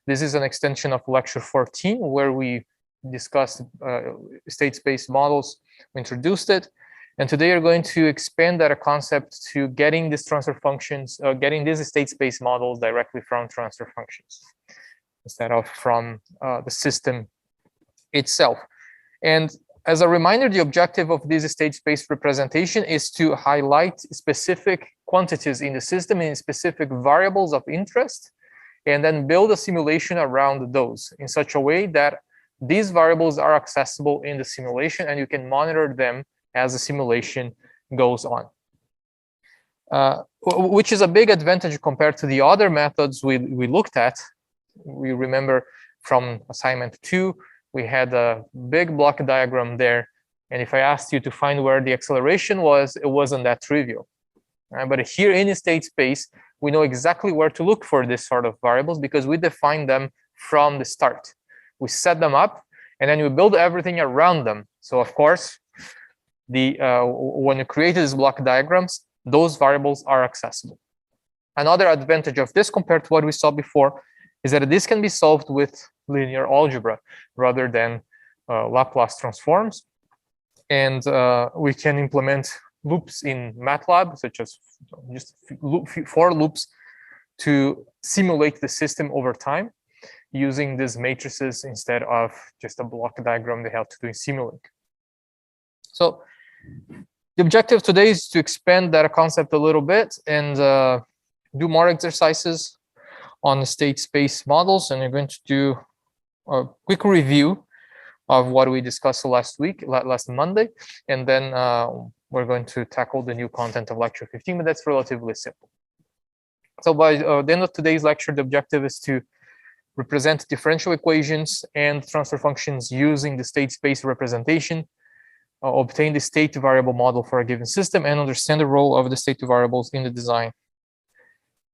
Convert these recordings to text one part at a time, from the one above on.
This is an extension of lecture 14, where we discussed state space models. We introduced it. And today we're going to expand that concept to getting these transfer functions, getting these state space models directly from transfer functions instead of from the system itself. And as a reminder, the objective of this state space representation is to highlight specific quantities in the system and specific variables of interest, and then build a simulation around those in such a way that these variables are accessible in the simulation and you can monitor them as the simulation goes on. Which is a big advantage compared to the other methods we looked at. We remember from assignment 2, we had a big block diagram there. And if I asked you to find where the acceleration was, it wasn't that trivial. But here in the state space, we know exactly where to look for this sort of variables because we define them from the start. We set them up and then we build everything around them. So of course, when you create these block diagrams, those variables are accessible. Another advantage of this compared to what we saw before is that this can be solved with linear algebra rather than Laplace transforms. And we can implement loops in MATLAB, such as just for loops to simulate the system over time using these matrices instead of just a block diagram they have to do in Simulink. So the objective today is to expand that concept a little bit and do more exercises on the state space models. And we're going to do a quick review of what we discussed last Monday. And then we're going to tackle the new content of lecture 15, but that's relatively simple. So by the end of today's lecture, the objective is to represent differential equations and transfer functions using the state space representation, obtain the state variable model for a given system, and understand the role of the state variables in the design.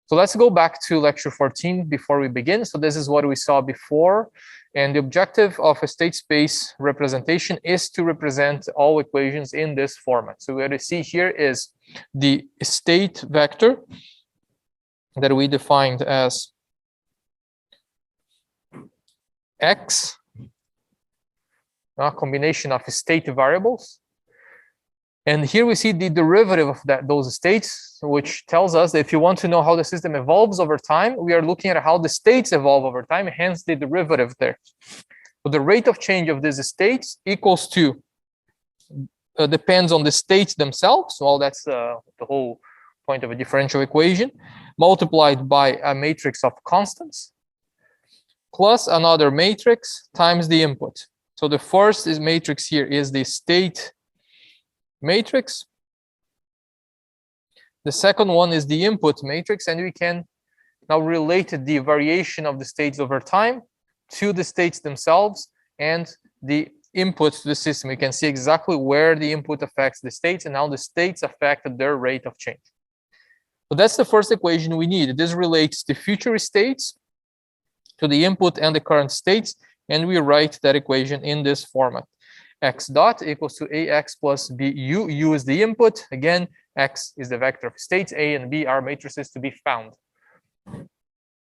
So let's go back to lecture 14 before we begin. So this is what we saw before. And the objective of a state space representation is to represent all equations in this format. So what you see here is the state vector that we defined as x, a combination of state variables. And here we see the derivative of those states, which tells us that if you want to know how the system evolves over time, we are looking at how the states evolve over time, hence the derivative there. So the rate of change of these states equals to, depends on the states themselves. Well, that's the whole point of a differential equation, multiplied by a matrix of constants, plus another matrix times the input. So the first matrix here is the state matrix. The second one is the input matrix, and we can now relate the variation of the states over time to the states themselves and the input to the system. We can see exactly where the input affects the states and how the states affect their rate of change. So that's the first equation we need. This relates the future states to the input and the current states, and we write that equation in this format. X dot equals to ax plus bu. U is the input. Again, x is the vector of states. A and b are matrices to be found.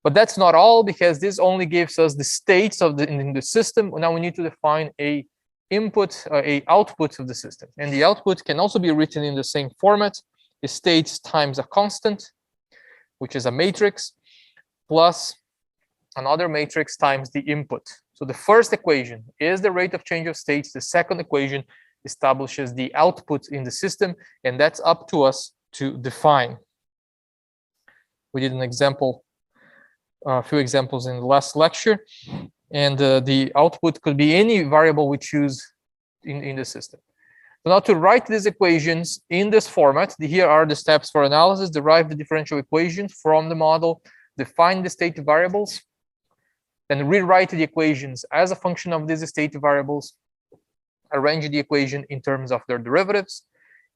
But that's not all, because this only gives us the states of in the system. Now we need to define a input, a output of the system, and the output can also be written in the same format: the states times a constant, which is a matrix, plus another matrix times the input. So the first equation is the rate of change of states. The second equation establishes the output in the system, and that's up to us to define. We did an example, a few examples in the last lecture, and the output could be any variable we choose in the system. So now to write these equations in this format, here are the steps for analysis: derive the differential equations from the model, define the state variables, then rewrite the equations as a function of these state variables, arrange the equation in terms of their derivatives,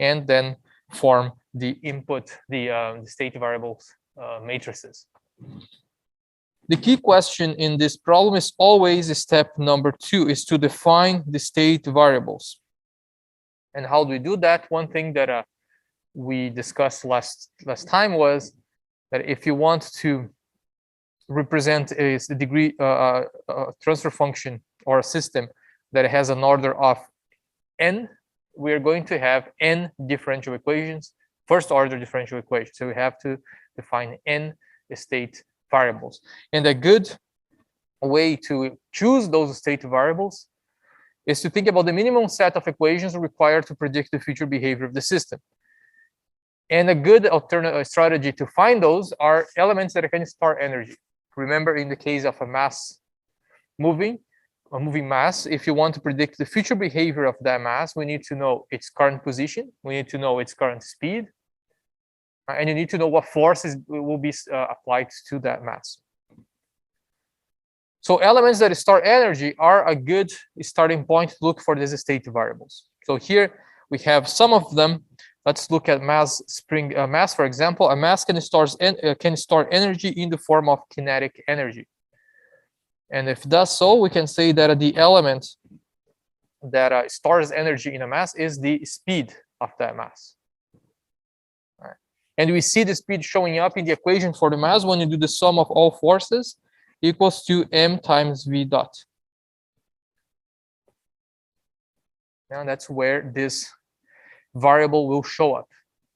and then form the input, the state variables matrices. The key question in this problem is always step number 2, is to define the state variables. And how do we do that? One thing that we discussed last time was that if you want to represent is the degree transfer function or a system that has an order of n, we're going to have n differential equations, first order differential equations. So we have to define n state variables. And a good way to choose those state variables is to think about the minimum set of equations required to predict the future behavior of the system. And a good alternative strategy to find those are elements that can store energy. Remember, in the case of a mass moving mass, if you want to predict the future behavior of that mass, we need to know its current position, we need to know its current speed, and you need to know what forces will be applied to that mass. So elements that store energy are a good starting point to look for these state variables. So here we have some of them. Let's look at mass, for example. A mass can store energy in the form of kinetic energy. And if it does so, we can say that the element that stores energy in a mass is the speed of that mass. Right. And we see the speed showing up in the equation for the mass when you do the sum of all forces equals to m times v dot. Now that's where this variable will show up.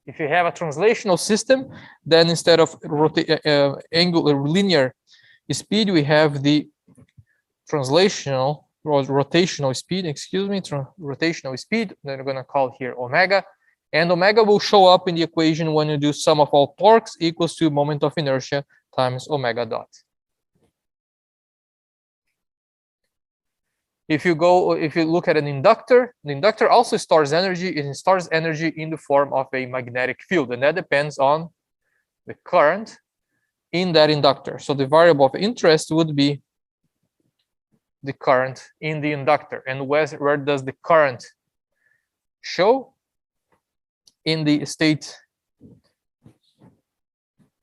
If you have a translational system, then instead of angular linear speed, we have the translational or rotational speed, rotational speed that we're going to call here omega. And omega will show up in the equation when you do sum of all torques equals to moment of inertia times omega dot. If you look at an inductor, the inductor also stores energy. It stores energy in the form of a magnetic field, and that depends on the current in that inductor. So the variable of interest would be the current in the inductor. And where does the current show? In the state,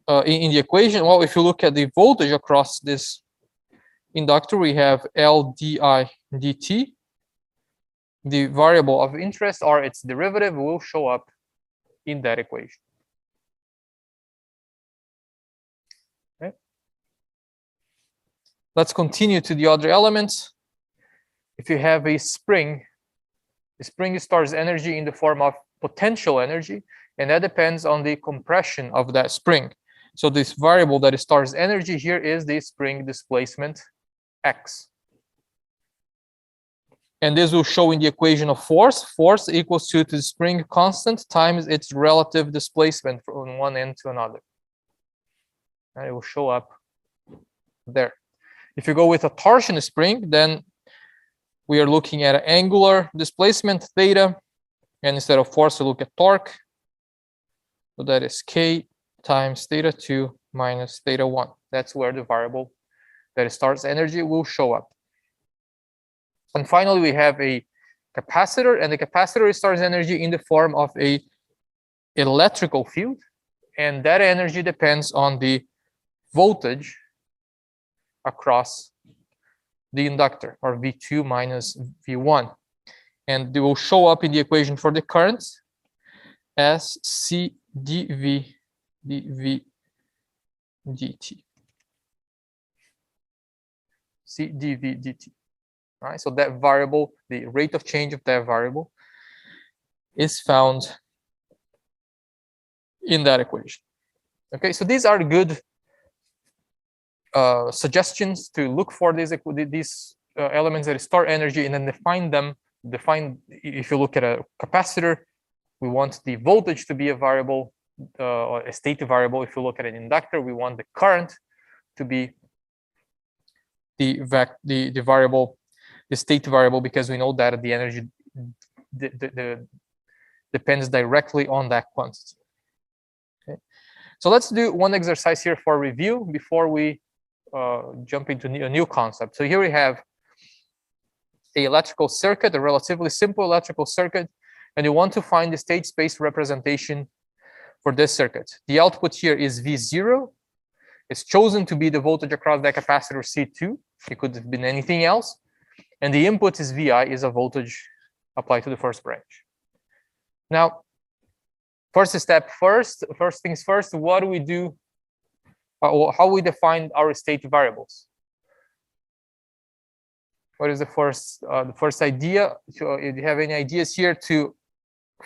in the equation. Well, if you look at the voltage across this inductor, we have L di dt. The variable of interest or its derivative will show up in that equation. Okay. Let's continue to the other elements. If you have a spring, the spring stores energy in the form of potential energy, and that depends on the compression of that spring. So this variable that stores energy here is the spring displacement x. And this will show in the equation of force. Force equals to the spring constant times its relative displacement from one end to another. And it will show up there. If you go with a torsion spring, then we are looking at an angular displacement theta. And instead of force, we look at torque. So that is k times theta 2 minus theta 1. That's where the variable that stores energy will show up. And finally, we have a capacitor, and the capacitor stores energy in the form of a electrical field, and that energy depends on the voltage across the inductor, or V2 minus V1. And they will show up in the equation for the current as C dV dV dt. C dV dt. Right, so that variable, the rate of change of that variable, is found in that equation. Okay, so these are good suggestions to look for these elements that store energy and then define them. If you look at a capacitor, we want the voltage to be a variable, or a state variable. If you look at an inductor, we want the current to be the variable, the state variable, because we know that the energy depends directly on that quantity. Okay, so let's do one exercise here for review before we jump into a new concept. So here we have a electrical circuit, a relatively simple electrical circuit, and you want to find the state space representation for this circuit. The output here is V0. It's chosen to be the voltage across that capacitor C2. It could have been anything else. And the input is Vi, is a voltage applied to the first branch. Now, first things first, what do we do how we define our state variables. What is the first idea? Do you have any ideas here to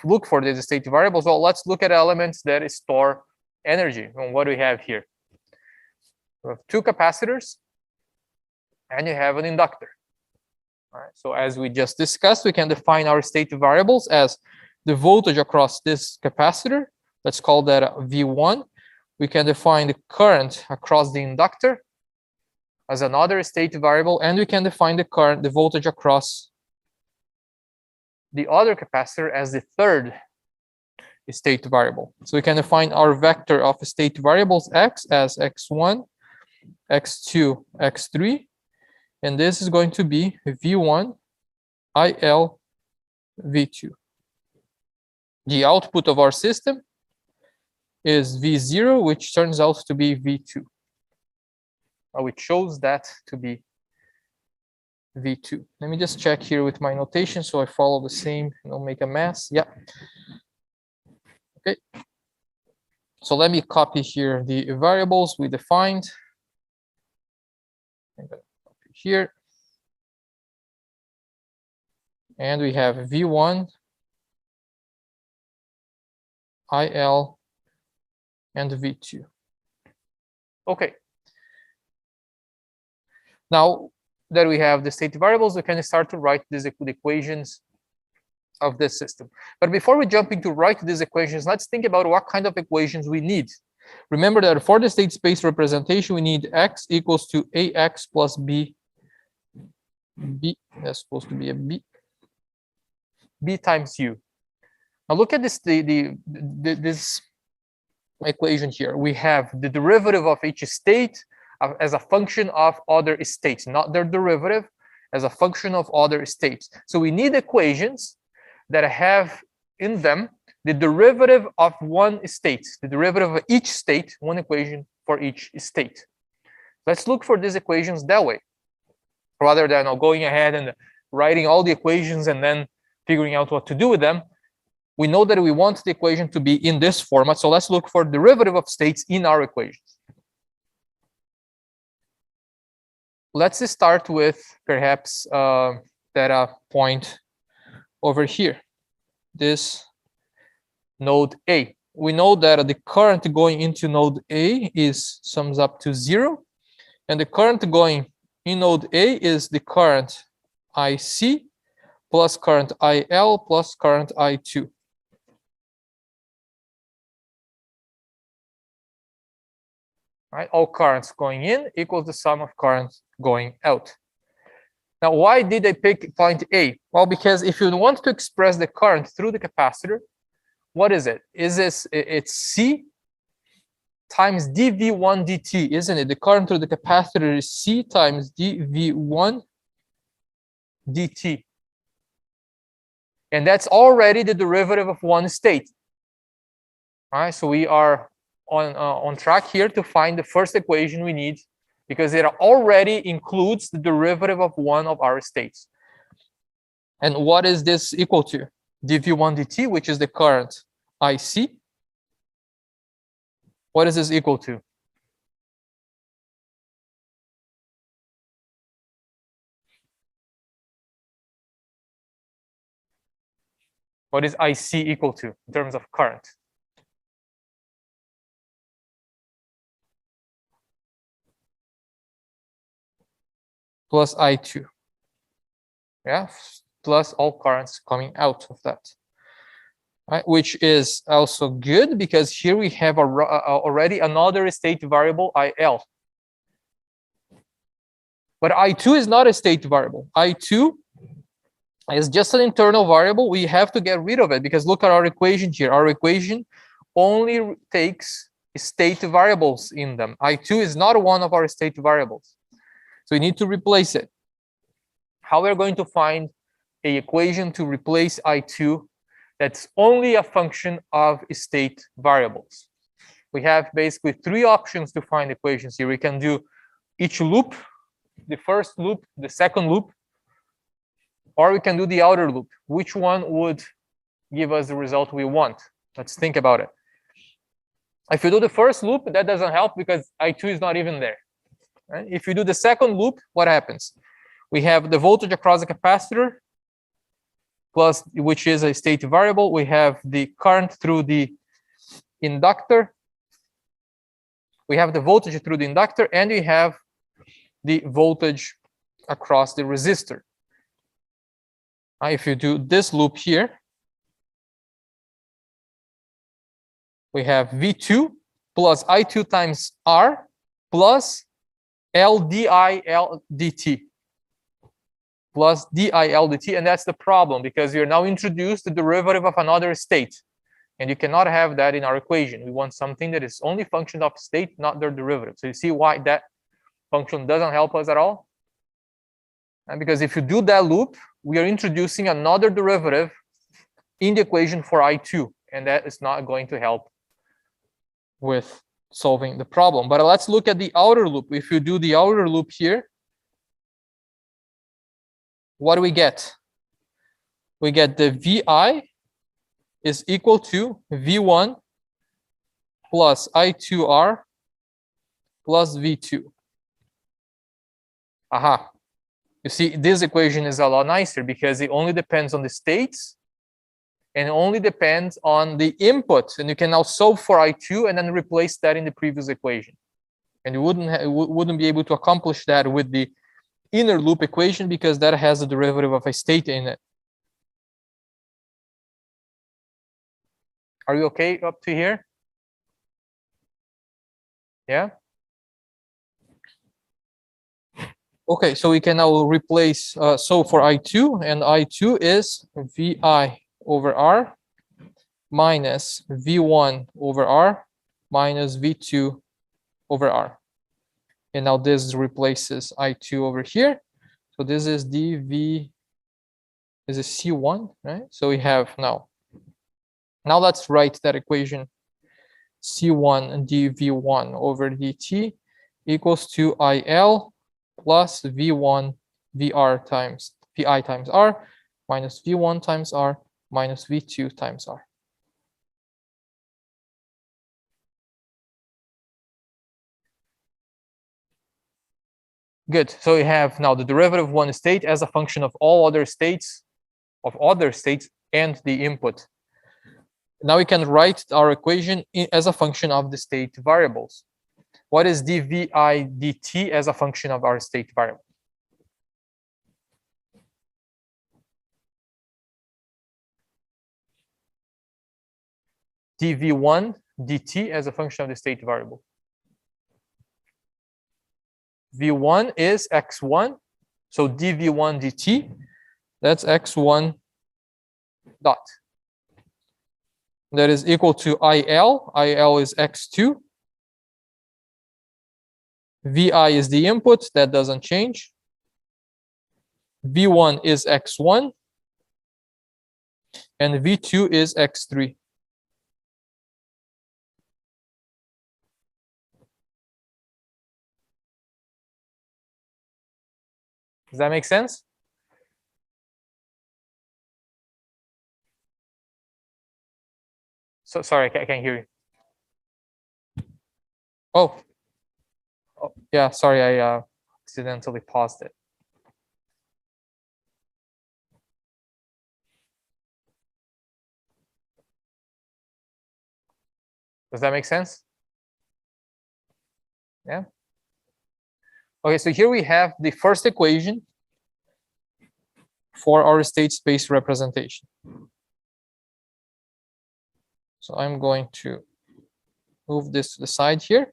look for the state variables? Well, let's look at elements that store energy. And what do we have here? We have two capacitors, and you have an inductor. All right. So as we just discussed, we can define our state variables as the voltage across this capacitor. Let's call that V1. We can define the current across the inductor as another state variable, and we can define the voltage across the other capacitor as the third state variable. So we can define our vector of state variables x as x1, x2, x3, and this is going to be V1, IL, V2. The output of our system is V0, which turns out to be V2. We chose that to be V2. Let me just check here with my notation so I follow the same and don't make a mess. Yeah. Okay. So let me copy here the variables we defined. I'm going to copy here. And we have V1, IL, and V2. Okay. Now that we have the state variables, we can start to write these equations of this system. But before we jump into write these equations, let's think about what kind of equations we need. Remember that for the state space representation, we need x equals to ax plus b. B, that's supposed to be a b. B times u. Now look at this this equation here. We have the derivative of each state as a function of other states, not their derivative, as a function of other states. So we need equations that have in them the derivative of one state, the derivative of each state, one equation for each state. Let's look for these equations that way, rather than going ahead and writing all the equations and then figuring out what to do with them. We know that we want the equation to be in this format, so let's look for derivative of states in our equations. Let's start with perhaps data point over here, this node A. We know that the current going into node A sums up to 0, and the current going in node A is the current IC plus current IL plus current I2. Right? All currents going in equals the sum of currents going out. Now, why did I pick point A? Well, because if you want to express the current through the capacitor, what is it? It's C times dV1 dt, isn't it? The current through the capacitor is C times dV1 dt. And that's already the derivative of one state. All right, so we are on track here to find the first equation we need, because it already includes the derivative of one of our states. And what is this equal to? dV1 dt, which is the current IC. What is this equal to? What is IC equal to in terms of current? Plus I2. Yeah, plus all currents coming out of that. Right, which is also good because here we have already another state variable, IL. But I2 is not a state variable. I2 is just an internal variable. We have to get rid of it because look at our equation here. Our equation only takes state variables in them. I2 is not one of our state variables. So we need to replace it. How we're going to find an equation to replace I2 that's only a function of state variables? We have basically three options to find equations here. We can do each loop, the first loop, the second loop, or we can do the outer loop. Which one would give us the result we want? Let's think about it. If you do the first loop, that doesn't help because I2 is not even there. Right? If you do the second loop, what happens? We have the voltage across the capacitor plus, which is a state variable. We have the current through the inductor. We have the voltage through the inductor, and we have the voltage across the resistor. If you do this loop here, we have V2 plus I2 times R plus LdI dt plus DIL dt, and that's the problem because you're now introduced the derivative of another state, and you cannot have that in our equation. We want something that is only function of state, not their derivative. So you see why that function doesn't help us at all? And because if you do that loop, we are introducing another derivative in the equation for I2, and that is not going to help with solving the problem. But let's look at the outer loop. If you do the outer loop here, what do we get? We get the VI is equal to V1 plus I2R plus V2. Aha. You see, this equation is a lot nicer because it only depends on the states and only depends on the input. And you can now solve for I2 and then replace that in the previous equation. And you wouldn't be able to accomplish that with the inner loop equation because that has a derivative of a state in it. Are you okay up to here? Yeah? Okay, so we can now replace, so for I2, and I2 is VI over R minus V1 over R minus V2 over R. And now this replaces I2 over here. So this is dV, is a C1, right? So we have now let's write that equation. C1 dV1 over dt equals to IL plus V1 VR times VI times R minus V1 times R minus V2 times R. Good. So we have now the derivative of one state as a function of all other states, and the input. Now we can write our equation as a function of the state variables. What is dvi dt as a function of our state variable? dv1 dt as a function of the state variable. V1 is x1, so dv1 dt, that's x1 dot. That is equal to IL. IL is x2. VI is the input, that doesn't change. V1 is x1, and V2 is x3. Does that make sense? So sorry, I can't hear you. Oh, yeah, sorry, I accidentally paused it. Does that make sense? Yeah. Okay, so here we have the first equation for our state space representation. So I'm going to move this to the side here.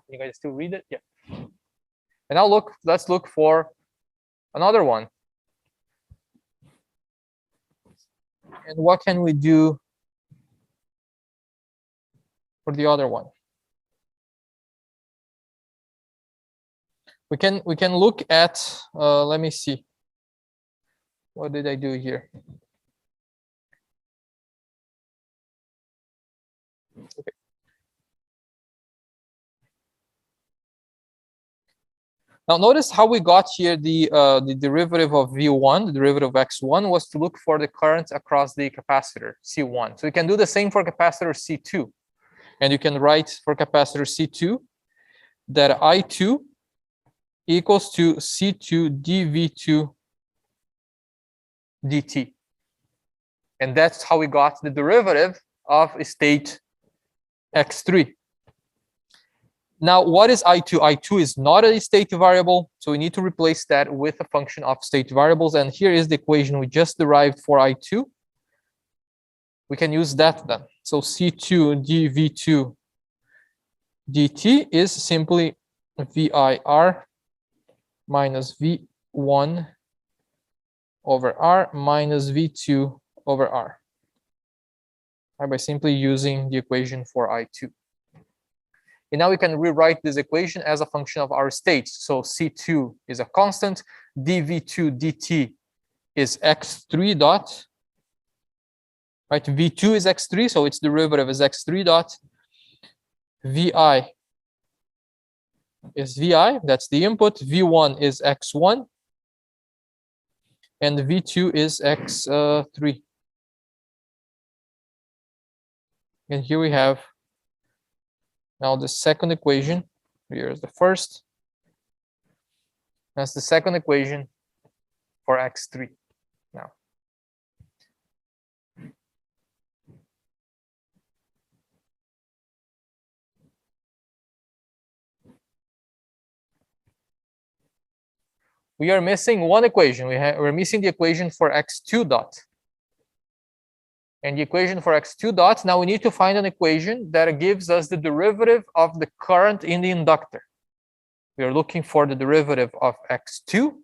You guys still read it? Yeah. And now let's look for another one. And what can we do for the other one? We can look at, let me see. What did I do here? Okay. Now notice how we got here the derivative of V1, the derivative of X1 was to look for the current across the capacitor, C1. So you can do the same for capacitor C2. And you can write for capacitor C2 that I2 equals to C2 dV2 dt. And that's how we got the derivative of state X3. Now, what is I2? I2 is not a state variable, so we need to replace that with a function of state variables. And here is the equation we just derived for I2. We can use that then. So C2 dV2 dt is simply VIR minus V1 over R minus V2 over R. Right, by simply using the equation for I2. And now we can rewrite this equation as a function of our states. So C2 is a constant, dV2 dt is x3 dot, right? V2 is x3, so its derivative is x3 dot. Vi is Vi, that's the input. V1 is x1, and V2 is x3. And here we have now the second equation. Here's the first. That's the second equation for x3 now. We are missing one equation. We're missing the equation for x2 dot. And the equation for x2 dot, now we need to find an equation that gives us the derivative of the current in the inductor. We are looking for the derivative of x2.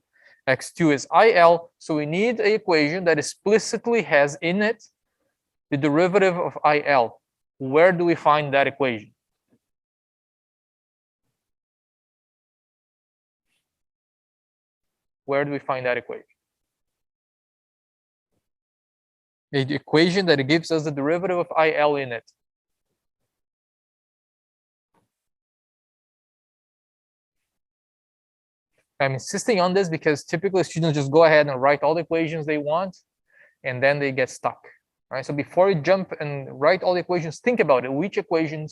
X2 is IL, so we need an equation that explicitly has in it the derivative of IL. Where do we find that equation? Where do we find that equation? The equation that gives us the derivative of IL in it. I'm insisting on this because typically students just go ahead and write all the equations they want, and then they get stuck. Right? So before you jump and write all the equations, think about it. Which equation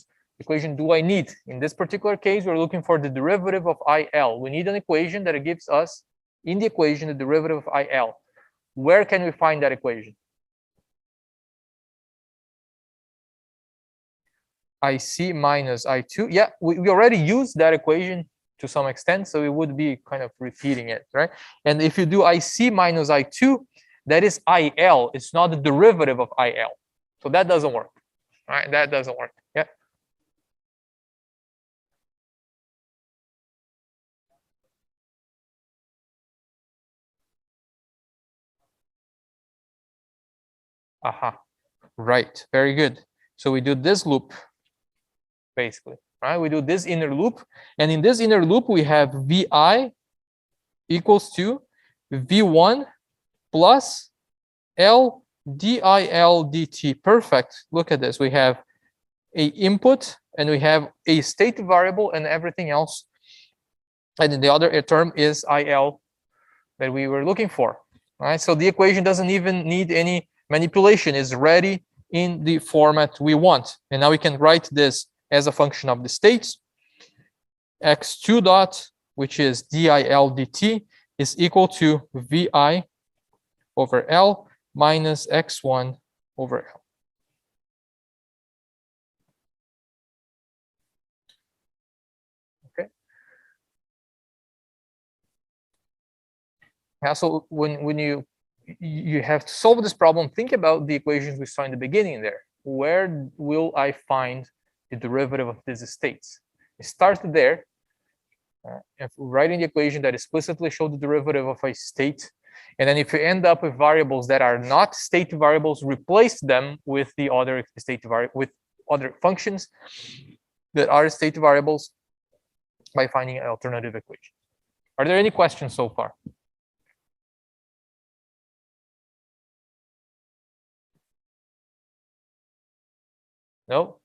do I need? In this particular case, we're looking for the derivative of IL. We need an equation that gives us, in the equation, the derivative of IL. Where can we find that equation? IC minus I2. Yeah, we already used that equation to some extent, so we would be kind of repeating it, right? And if you do IC minus I2, that is IL. It's not the derivative of IL. So that doesn't work, right? That doesn't work. Yeah. Aha. Right. Very good. So we do this loop, basically, right? We do this inner loop. And in this inner loop, we have VI equals to V1 plus L DIL dt. Perfect. Look at this. We have a input and we have a state variable and everything else. And then the other term is IL that we were looking for. Right? So the equation doesn't even need any manipulation. It's ready in the format we want. And now we can write this as a function of the states. X2 dot, which is DIL dt, is equal to VI over L minus X1 over L. Okay. Yeah, so when you have to solve this problem, think about the equations we saw in the beginning there. Where will I find the derivative of these states? Start there. If writing the equation that explicitly shows the derivative of a state, and then if you end up with variables that are not state variables, replace them with the other state with other functions that are state variables by finding an alternative equation. Are there any questions so far? No?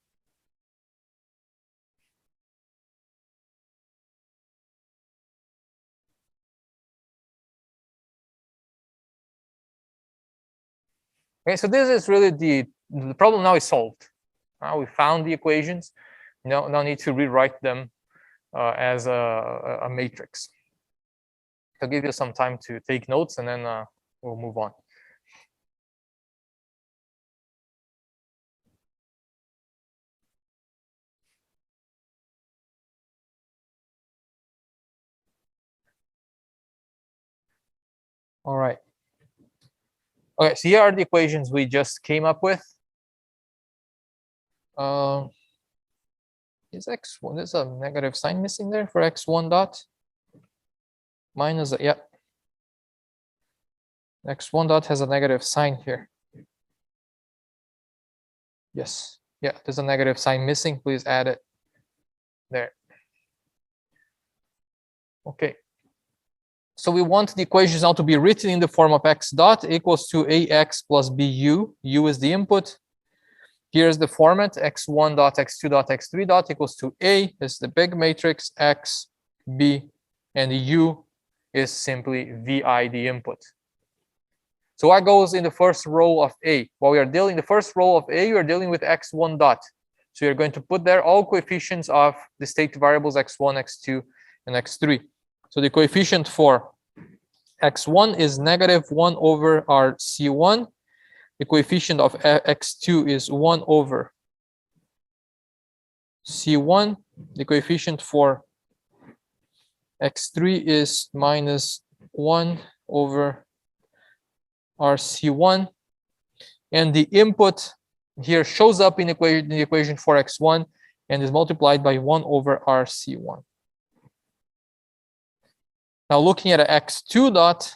Okay, so this is really the problem now is solved. We found the equations. Now need to rewrite them as a matrix. I'll give you some time to take notes, and then we'll move on. All right. Okay, so here are the equations we just came up with. Is x1, there's a negative sign missing there for x1 dot? Minus, yeah. X1 dot has a negative sign here. Yes, yeah, there's a negative sign missing. Please add it there. Okay. So we want the equations now to be written in the form of x dot equals to ax plus bu. U is the input. Here's the format: x1 dot, x2 dot, x3 dot equals to A is the big matrix, x, B, and U is simply VI, the input. So what goes in the first row of A? While we are dealing the first row of A, we are dealing with x1 dot. So you're going to put there all coefficients of the state variables x1, x2, and x3. So the coefficient for x1 is -1 over RC1. The coefficient of x2 is 1 over C1. The coefficient for x3 is -1 over RC1. And the input here shows up in the equation for x1 and is multiplied by 1 over RC1. Now looking at x2 dot,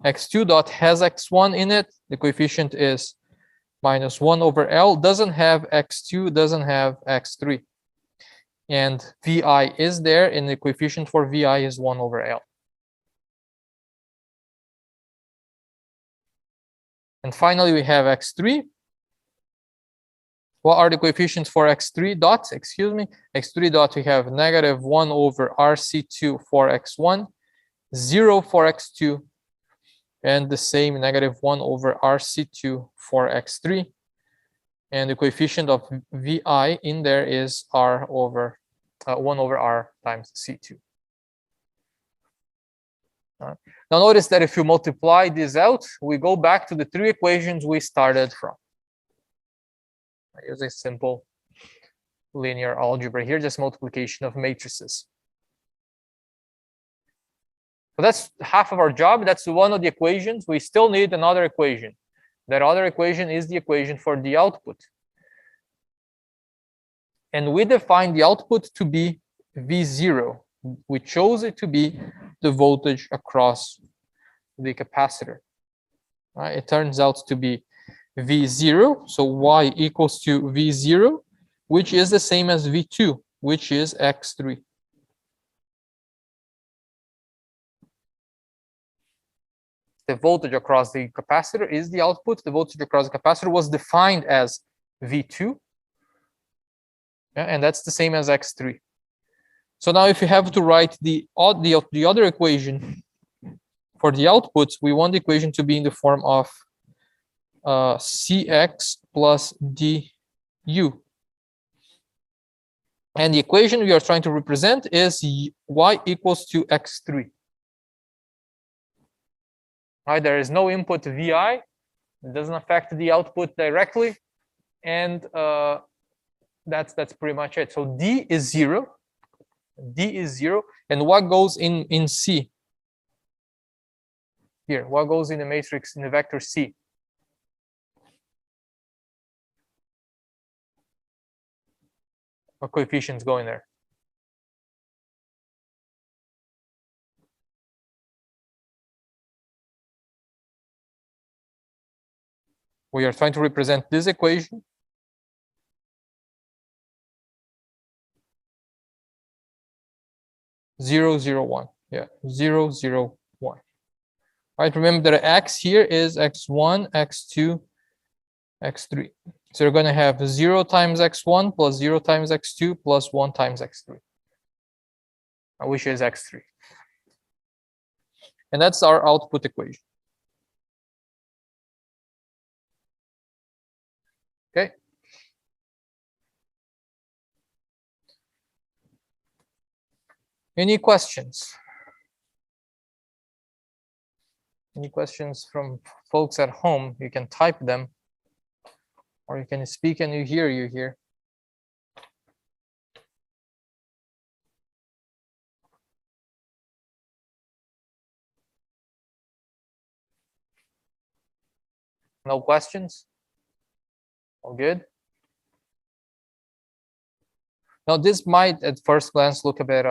x2 dot has x1 in it. The coefficient is -1 over L. Doesn't have x2, doesn't have x3. And VI is there, and the coefficient for VI is 1 over L. And finally, we have x3. What are the coefficients for x3 dot? Excuse me. x3 dot, we have -1 over RC2 for x1, 0 for x2, and the same -1 over RC2 for x3. And the coefficient of VI in there is R over 1 over R times C2. Now notice that if you multiply this out, we go back to the 3 equations we started from. Here's a simple linear algebra here, just multiplication of matrices. So that's half of our job. That's one of the equations. We still need another equation. That other equation is the equation for the output. And we define the output to be V0. We chose it to be the voltage across the capacitor. It turns out to be V0. So Y equals to V0, which is the same as V2, which is X3. The voltage across the capacitor is the output. The voltage across the capacitor was defined as V2. And that's the same as X3. So now if you have to write the other equation for the outputs, we want the equation to be in the form of Cx plus du. And the equation we are trying to represent is Y equals to X3. Right, there is no input VI. It doesn't affect the output directly. And that's pretty much it. So D is 0. D is 0. And what goes in C? Here, what goes in the matrix, in the vector C? What coefficients go in there? We are trying to represent this equation. Zero, zero, one. Yeah, 0, 0, 1. Right, remember that X here is X1, X2, X3. So you're going to have 0 times X1 plus 0 times X2 plus 1 times X3, which is X3. And that's our output equation. Any questions? Any questions from folks at home? You can type them, or you can speak and you hear. No questions? All good? Now, this might at first glance look a bit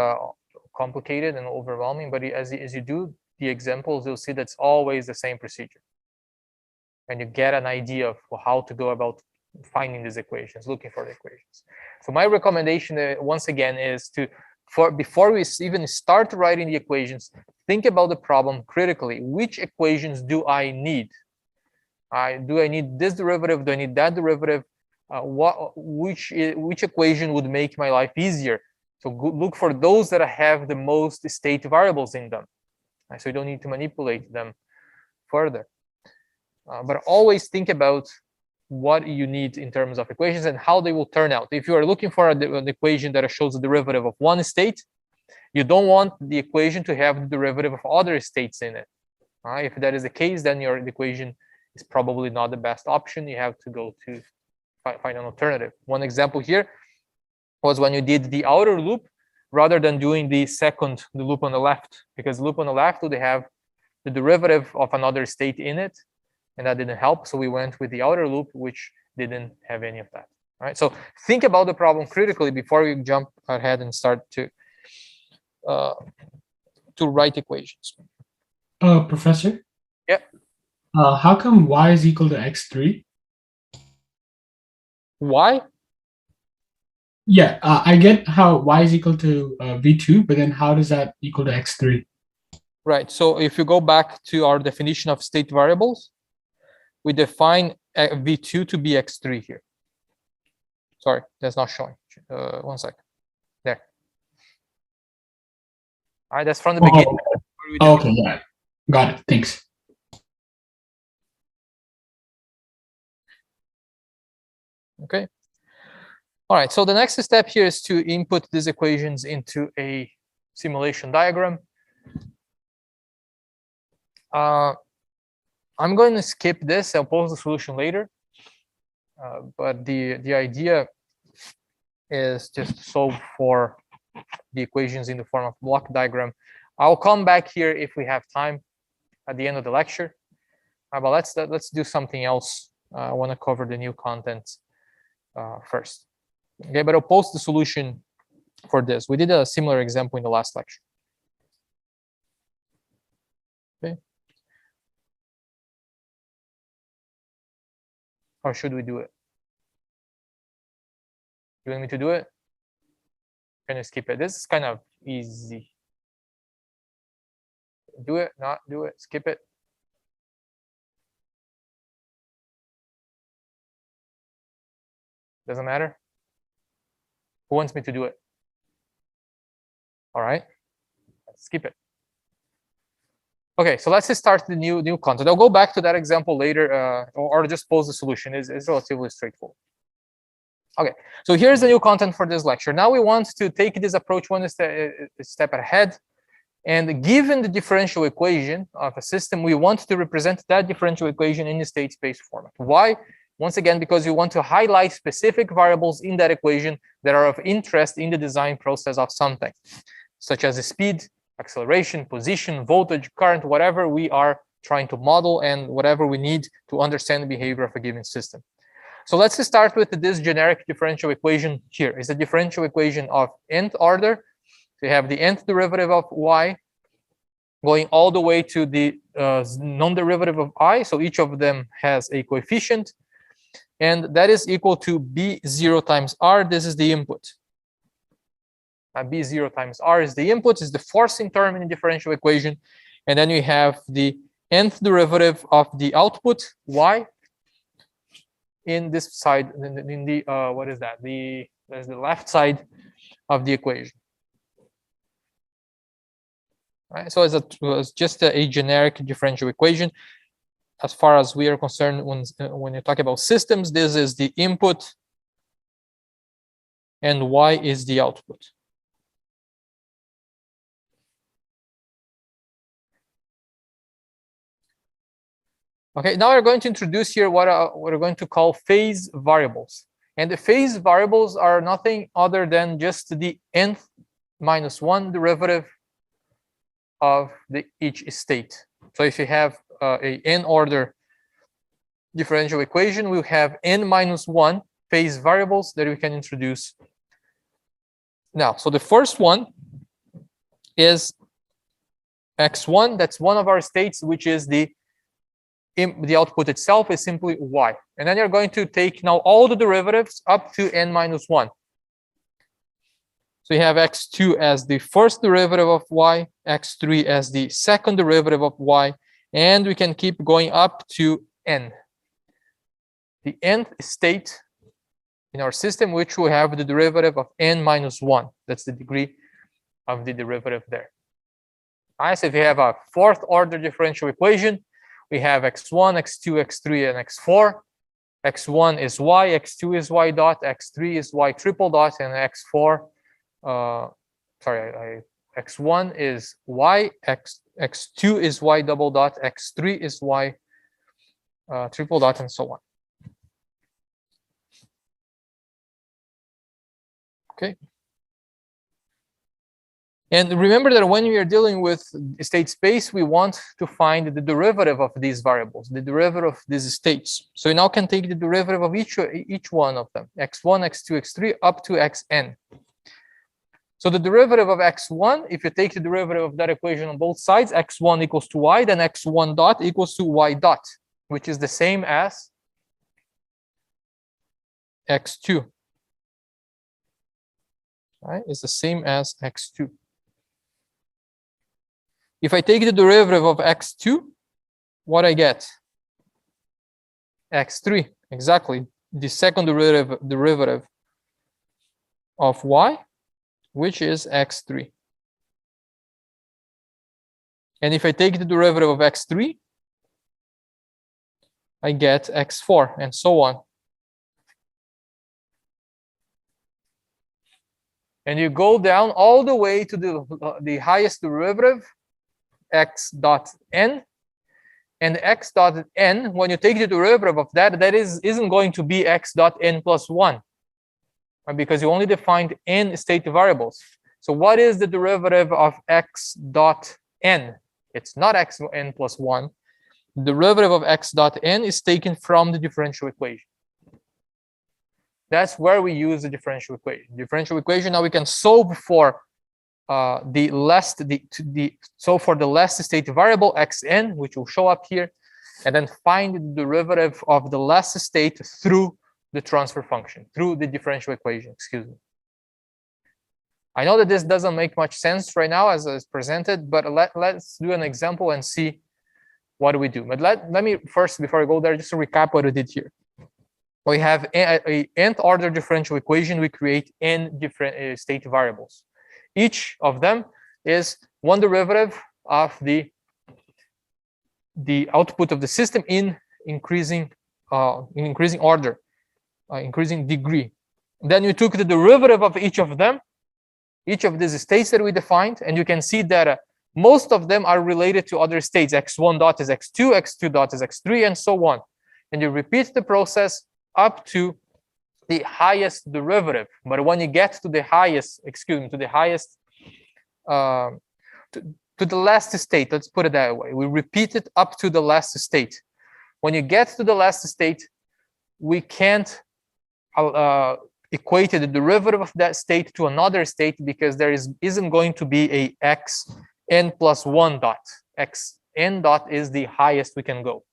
complicated and overwhelming, but as you do the examples, you'll see that's always the same procedure. And you get an idea of how to go about finding these equations, looking for the equations. So my recommendation, once again, is before we even start writing the equations, think about the problem critically. Which equations do I need? Do I need this derivative? Do I need that derivative? Which equation would make my life easier? So look for those that have the most state variables in them. So you don't need to manipulate them further. But always think about what you need in terms of equations and how they will turn out. If you are looking for an equation that shows the derivative of one state, you don't want the equation to have the derivative of other states in it. If that is the case, then your equation is probably not the best option. You have to go to find an alternative. One example here was when you did the outer loop rather than doing the loop on the left, because the loop on the left would have the derivative of another state in it, and that didn't help. So we went with the outer loop, which didn't have any of that. All right. So think about the problem critically before you jump ahead and start to write equations. Professor? Yeah. How come y is equal to x3? Why? Yeah, I get how y is equal to v2, but then how does that equal to x3? Right. So if you go back to our definition of state variables, we define v2 to be x3 here. Sorry, that's not showing. 1 second. There. All right, that's from the beginning. Okay, yeah. Got it. Thanks. Okay. All right, so the next step here is to input these equations into a simulation diagram. I'm going to skip this. I'll post the solution later. But the idea is just to solve for the equations in the form of block diagram. I'll come back here if we have time at the end of the lecture. But let's do something else. I want to cover the new content first. Okay, but I'll post the solution for this. We did a similar example in the last lecture. Okay. How should we do it? You want me to do it? Can you skip it? This is kind of easy. Do it, not do it, skip it. Doesn't matter. Who wants me to do it? All right, let's skip it. Okay, so let's start the new content. I'll go back to that example later, or just pose the solution. It's relatively straightforward. Okay, so here's the new content for this lecture. Now we want to take this approach one step ahead, and given the differential equation of a system, we want to represent that differential equation in the state space format. Why? Once again, because you want to highlight specific variables in that equation that are of interest in the design process of something, such as the speed, acceleration, position, voltage, current, whatever we are trying to model and whatever we need to understand the behavior of a given system. So let's start with this generic differential equation here. It's a differential equation of nth order. So you have the nth derivative of y going all the way to the non-derivative of I. So each of them has a coefficient. And that is equal to B0 times R. This is the input. B0 times R is the input, is the forcing term in the differential equation. And then we have the nth derivative of the output, Y, in this side, in the, what is that? That's the left side of the equation. Right? So it's just a generic differential equation. As far as we are concerned, when you talk about systems, this is the input and Y is the output. Okay, now we're going to introduce here what we're going to call phase variables. And the phase variables are nothing other than just the nth minus 1 derivative of each state. So if you have a n order differential equation, we'll have n minus 1 phase variables that we can introduce now. So the first one is x1. That's one of our states, which is the output itself is simply y. And then you're going to take now all the derivatives up to n minus 1. So you have x2 as the first derivative of y, x3 as the second derivative of y, and we can keep going up to n. The nth state in our system, which will have the derivative of n minus 1. That's the degree of the derivative there. All right, so if you have a fourth order differential equation, we have x1, x2, x3, and x4. x1 is y, x2 is y dot, x3 is y triple dot, and x4, x1 is y, x2 is y double dot, x3 is y triple dot, and so on. Okay. And remember that when we are dealing with state space, we want to find the derivative of these variables, the derivative of these states. So we now can take the derivative of each one of them, x1, x2, x3, up to xn. So the derivative of x1, if you take the derivative of that equation on both sides, x1 equals to y, then x1 dot equals to y dot, which is the same as x2. Right? It's the same as x2. If I take the derivative of x2, what I get? x3, exactly. The second derivative of y, which is x3. And if I take the derivative of x3, I get x4, and so on. And you go down all the way to the highest derivative, x dot n. And x dot n, when you take the derivative of that, isn't going to be x dot n plus 1, right? Because you only defined n state variables. So what is the derivative of x dot n? It's not x n plus 1. The derivative of x dot n is taken from the differential equation. That's where we use the differential equation. Differential equation, now we can solve for for the last state variable xn, which will show up here, and then find the derivative of the last state through the transfer function, through the differential equation, excuse me. I know that this doesn't make much sense right now as it's presented, but let's do an example and see what we do. But let me first, before I go there, just to recap what we did here. We have a nth order differential equation. We create n different state variables. Each of them is one derivative of the output of the system in increasing order, increasing degree. Then you took the derivative of each of them, each of these states that we defined, and you can see that most of them are related to other states. x1 dot is x2, x2 dot is x3, and so on. And you repeat the process up to the highest derivative. But when you get to the highest, to the last state, let's put it that way. We repeat it up to the last state. When you get to the last state, we can't equate the derivative of that state to another state because there isn't going to be a x n plus 1 dot. X n dot is the highest we can go.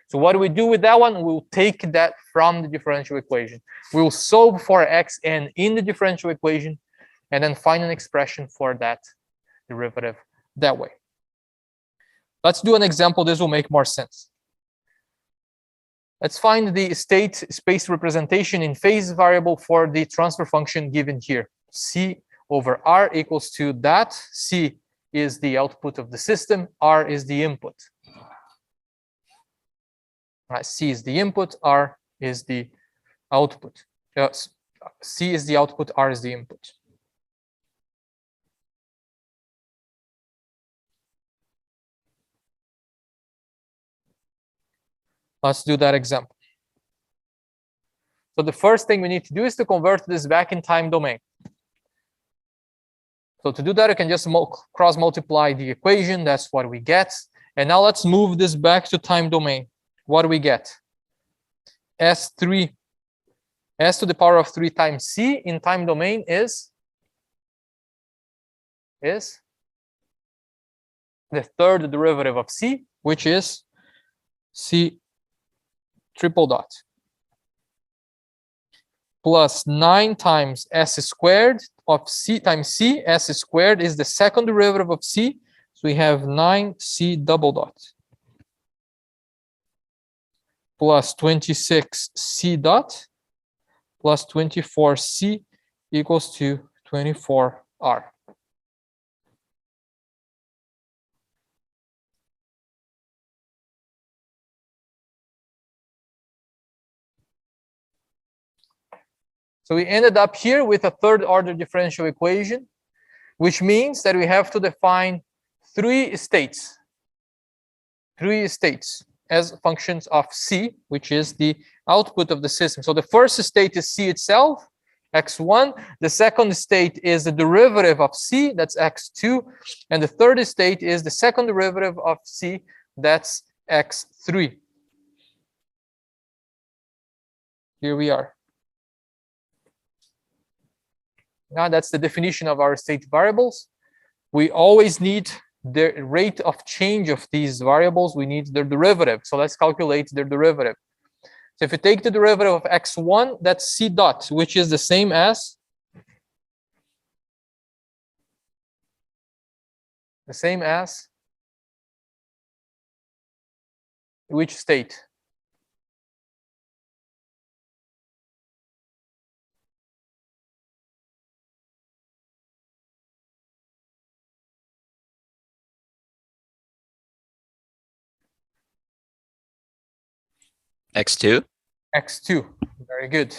So what do we do with that one? We'll take that from the differential equation. We'll solve for xn in the differential equation and then find an expression for that derivative that way. Let's do an example. This will make more sense. Let's find the state space representation in phase variable for the transfer function given here. C over R equals to that. C is the output of the system. R is the input. Right, C is the input, R is the output. C is the output, R is the input. Let's do that example. So the first thing we need to do is to convert this back in time domain. So to do that, you can just cross multiply the equation. That's what we get. And now let's move this back to time domain. What do we get? S3, s to the power of 3 times c in time domain is the third derivative of c, which is c triple dot, plus 9 times s squared of c times c. S squared is the second derivative of c. So we have 9c double dot plus 26c dot plus 24c equals to 24r. So we ended up here with a third order differential equation, which means that we have to define three states as functions of c, which is the output of the system. So the first state is c itself, x1. The second state is the derivative of c, that's x2. And the third state is the second derivative of c, that's x3. Here we are. Now that's the definition of our state variables. We always need the rate of change of these variables. We need their derivative. So let's calculate their derivative. So if you take the derivative of x1, that's c dot, which is the same as which state? X2. X2. Very good.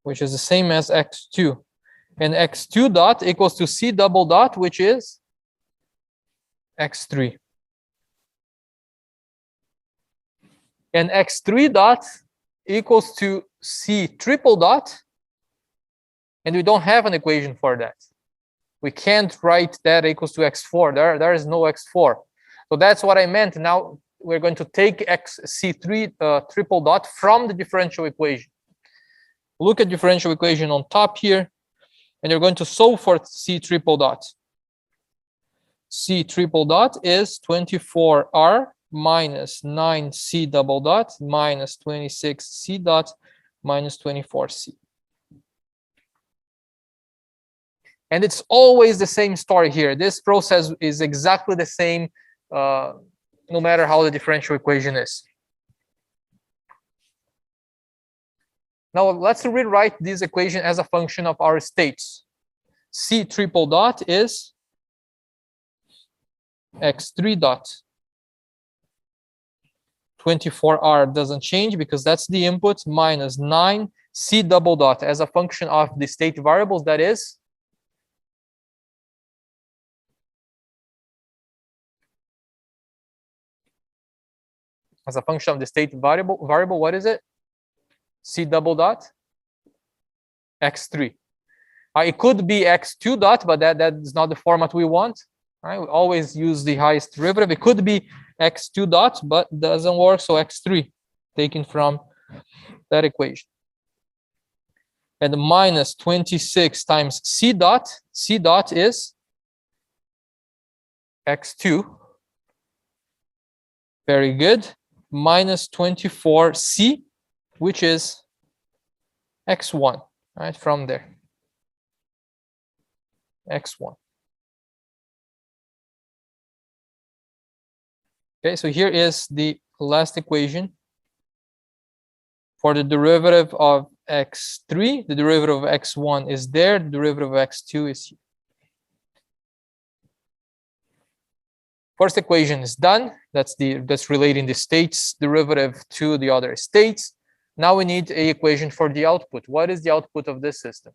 Which is the same as x2. And x2 dot equals to c double dot, which is x3. And x3 dot equals to c triple dot. And we don't have an equation for that. We can't write that equals to x4. There is no x4. So that's what I meant. Now we're going to take c3 triple dot from the differential equation. Look at differential equation on top here, and you're going to solve for c triple dot. C triple dot is 24r minus 9c double dot minus 26c dot minus 24c. And it's always the same story here. This process is exactly the same no matter how the differential equation is. Now let's rewrite this equation as a function of our states. C triple dot is x3 dot. 24r doesn't change because that's the input, minus 9c double dot as a function of the state variables, that is as a function of the state variable, what is it? C double dot x3. It could be x2 dot, but that is not the format we want. Right? We always use the highest derivative. It could be x2 dot, but doesn't work, so x3 taken from that equation. And minus 26 times c dot. C dot is x2. Very good. Minus 24c, which is x1, right, from there. x1. Okay, so here is the last equation for the derivative of x3. The derivative of x1 is there. The derivative of x2 is here. First equation is done. That's relating the states derivative to the other states. Now we need an equation for the output. What is the output of this system?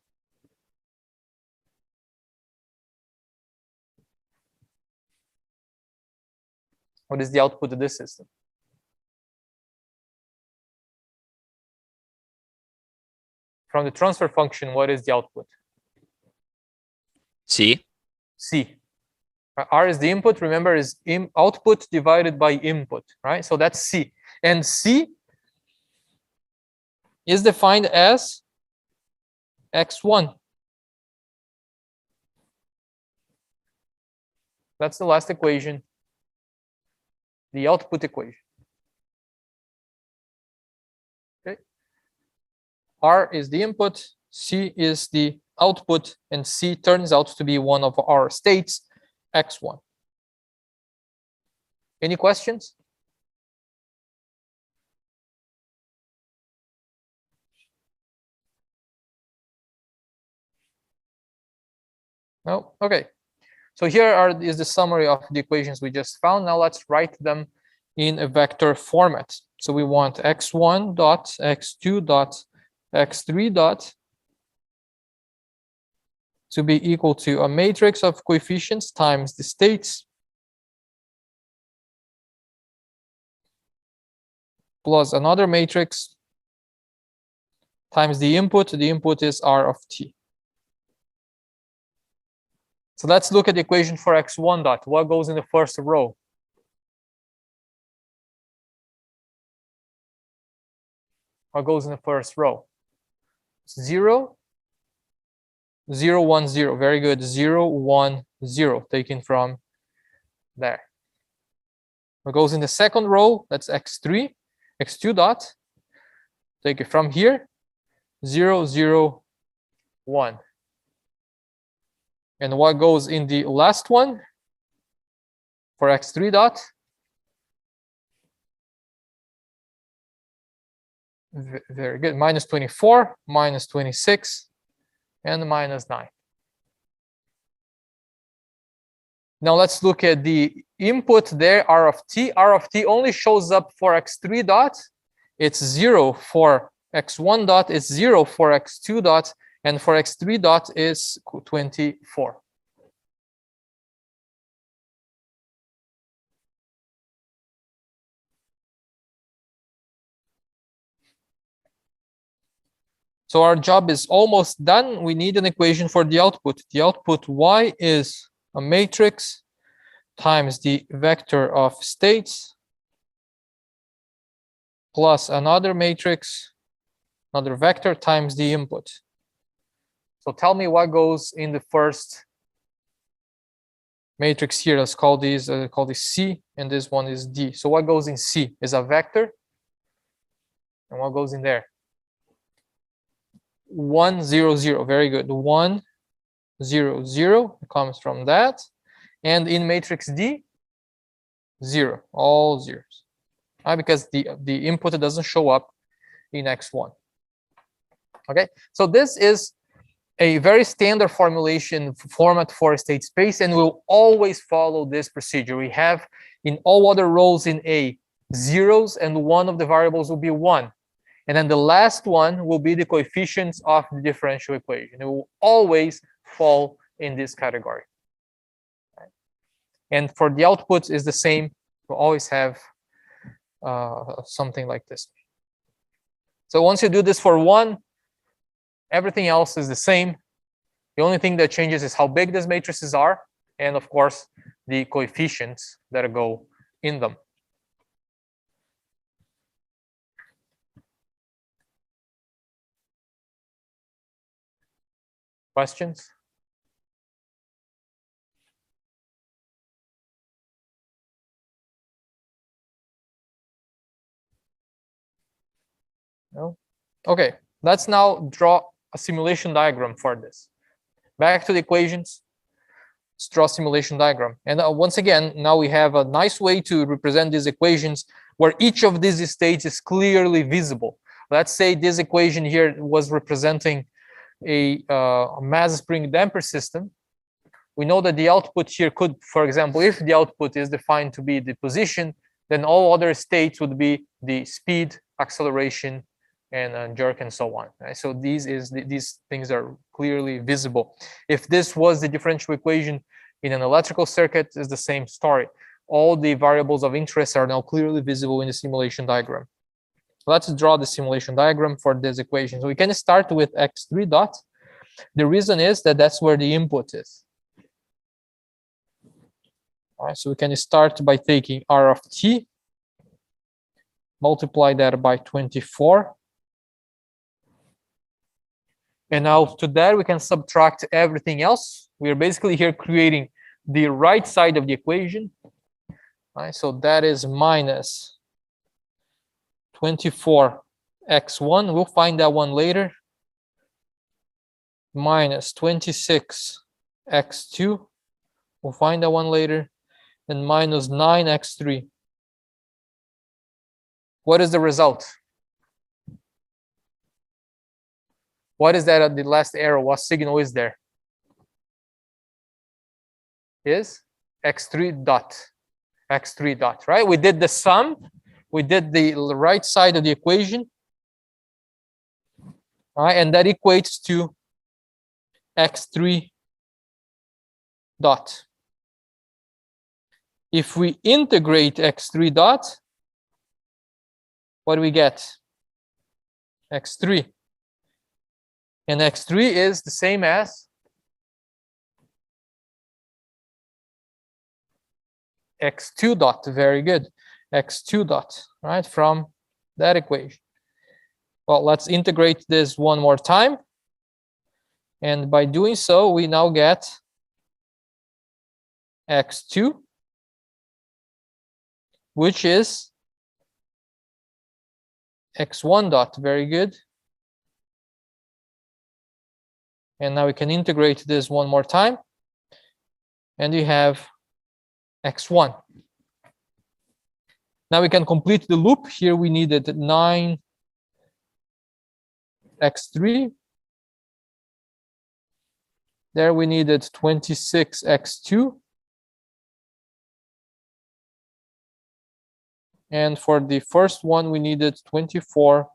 What is the output of this system? from the transfer function, what is the output? C. C. R is the input, remember, is output divided by input, right? So that's C. And C is defined as x1. That's the last equation, the output equation. Okay. R is the input, C is the output, and C turns out to be one of our states, x1. Any questions? No? Okay. So here is the summary of the equations we just found. Now let's write them in a vector format. So we want x1 dot, x2 dot, x3 dot to be equal to a matrix of coefficients times the states plus another matrix times the input. The input is R of t. So let's look at the equation for x1 dot. What goes in the first row? What goes in the first row? 0, 0, 1, 0. Very good. 0, 1, 0, taken from there. What goes in the second row? That's x3, x2 dot. Take it from here. 0, 0, 1. And what goes in the last one for x3 dot? Very good. Minus 24, minus 26, and minus 9. Now let's look at the input there, R of t. R of t only shows up for x3 dot. It's 0 for x1 dot. It's 0 for x2 dot. And for x3 dot is 24. So our job is almost done. We need an equation for the output. The output y is a matrix times the vector of states plus another matrix, another vector times the input. So tell me what goes in the first matrix here. Let's call this C, and this one is D. So what goes in C is a vector, and what goes in there? 1, 0, 0. Very good. 1, 0, 0 comes from that. And in matrix D, 0, all zeros. Because the input doesn't show up in x1. Okay, so this is a very standard formulation format for a state space, and we'll always follow this procedure. We have in all other rows in A zeros, and one of the variables will be 1. And then the last one will be the coefficients of the differential equation. It will always fall in this category. And for the output is the same. We'll always have something like this. So once you do this for 1, everything else is the same. The only thing that changes is how big these matrices are, and of course, the coefficients that go in them. Questions? No? Okay, let's now draw a simulation diagram for this. Back to the equations. Let's draw a simulation diagram. And once again, now we have a nice way to represent these equations where each of these states is clearly visible. Let's say this equation here was representing a mass spring damper system. We know that the output here could, for example, if the output is defined to be the position, then all other states would be the speed, acceleration, and jerk, and so on. Right? So these things are clearly visible. If this was the differential equation in an electrical circuit, it's the same story. All the variables of interest are now clearly visible in the simulation diagram. Let's draw the simulation diagram for this equation. So we can start with x3 dot. The reason is that that's where the input is. All right, so we can start by taking r of t, multiply that by 24. And now to that, we can subtract everything else. We are basically here creating the right side of the equation. All right, so that is minus 24x1. We'll find that one later. Minus 26x2. We'll find that one later. And minus 9x3. What is the result? What is that at the last arrow? What signal is there? Is x3 dot. X3 dot, right? We did the sum. We did the right side of the equation. All right, and that equates to x3 dot. If we integrate x3 dot, what do we get? x3. And x3 is the same as x2 dot. Very good. x2 dot, right, from that equation. Well, let's integrate this one more time. And by doing so, we now get x2, which is x1 dot. Very good. And now we can integrate this one more time. And we have x1. Now we can complete the loop. Here we needed 9x3. There we needed 26x2. And for the first one, we needed 24x1.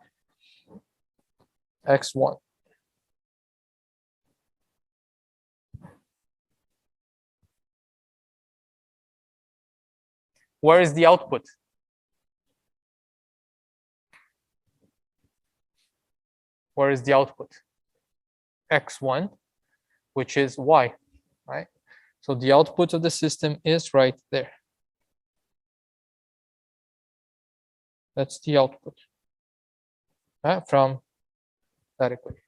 Where is the output? Where is the output? x1, which is y, right? So the output of the system is right there. That's the output from that equation.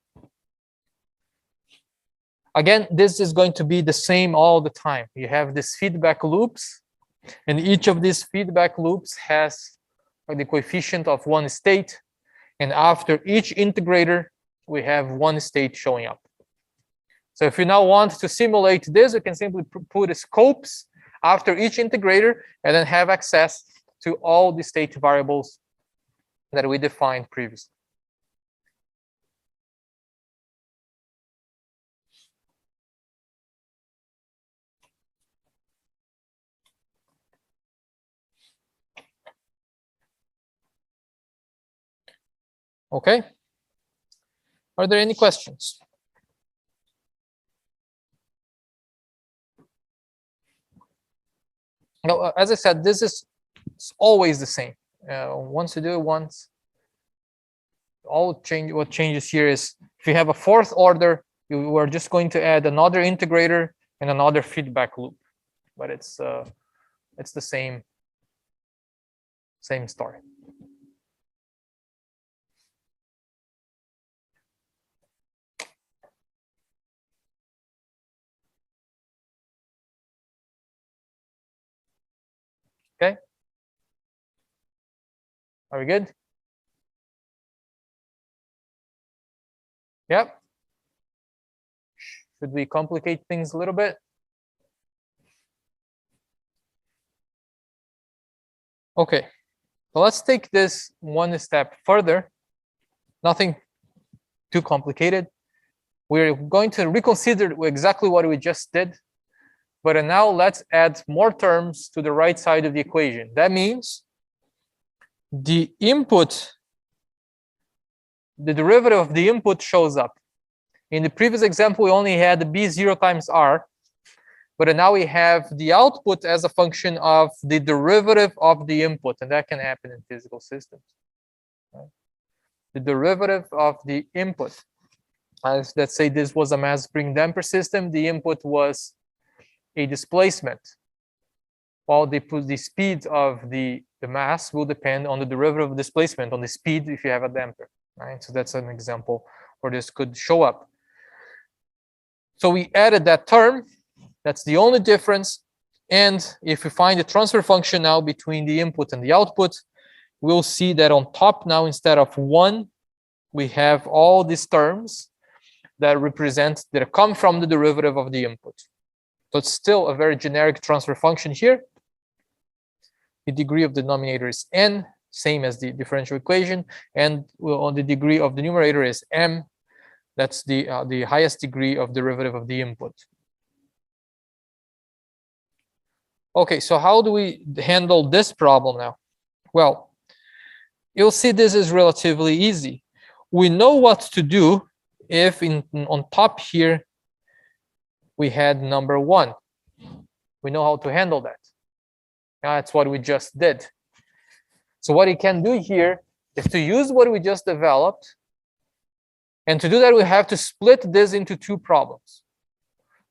Again, this is going to be the same all the time. You have these feedback loops, and each of these feedback loops has the coefficient of one state. And after each integrator, we have one state showing up. So if you now want to simulate this, you can simply put scopes after each integrator and then have access to all the state variables that we defined previously. Okay. Are there any questions? No, as I said, this is always the same. Once you do it once, what changes here is if you have a fourth order, you are just going to add another integrator and another feedback loop, but it's the same story. Okay. Are we good? Yep. Should we complicate things a little bit? Okay. So let's take this one step further. Nothing too complicated. We're going to reconsider exactly what we just did. But now let's add more terms to the right side of the equation. That means the input, the derivative of the input shows up. In the previous example, we only had b0 times r, but now we have the output as a function of the derivative of the input, and that can happen in physical systems. The derivative of the input. Let's say this was a mass spring damper system. The input was a displacement. While the speed of the mass will depend on the derivative of displacement, on the speed if you have a damper. Right? So that's an example where this could show up. So we added that term. That's the only difference. And if we find the transfer function now between the input and the output, we'll see that on top now, instead of 1, we have all these terms that come from the derivative of the input. So it's still a very generic transfer function here. The degree of the denominator is n, same as the differential equation, and on the degree of the numerator is m. That's the highest degree of derivative of the input. Okay, so how do we handle this problem now? Well, you'll see this is relatively easy. We know what to do if on top here we had number 1. We know how to handle that. That's what we just did. So what you can do here is to use what we just developed. And to do that, we have to split this into 2 problems.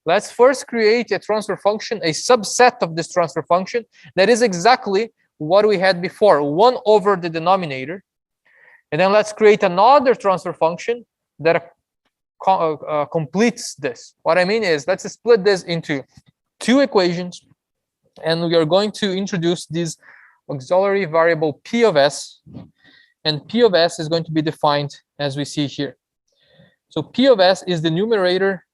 Let's first create a transfer function, a subset of this transfer function that is exactly what we had before, 1 over the denominator. And then let's create another transfer function that completes this. What I mean is, let's split this into 2 equations, and we are going to introduce this auxiliary variable p of s, and p of s is going to be defined as we see here. So p of s is the numerator.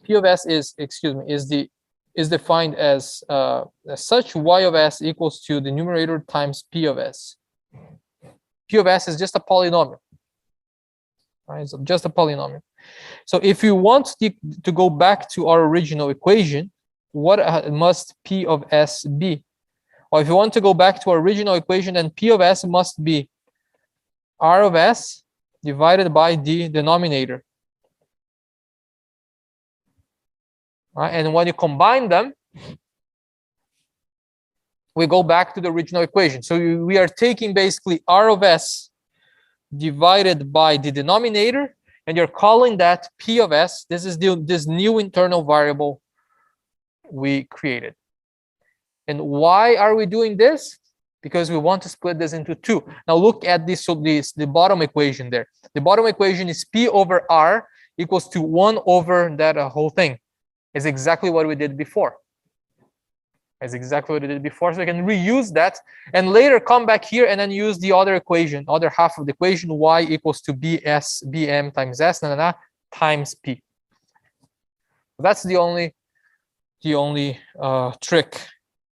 P of s is defined as such y of s equals to the numerator times p of s. P of s is just a polynomial. Right? So just a polynomial. So if you want to go back to our original equation, what must p of s be? Well, if you want to go back to our original equation, then p of s must be r of s divided by the denominator. Right? And when you combine them, we go back to the original equation. So we are taking basically r of s divided by the denominator, and you're calling that p of s. This is this new internal variable we created. And why are we doing this? Because we want to split this into 2. Now look at this, so the bottom equation there. The bottom equation is p over r equals to 1 over that whole thing. It's exactly what we did before. It's exactly what we did before. So we can reuse that and later come back here and then use the other equation, other half of the equation, y equals to bm times s times p. That's the only trick,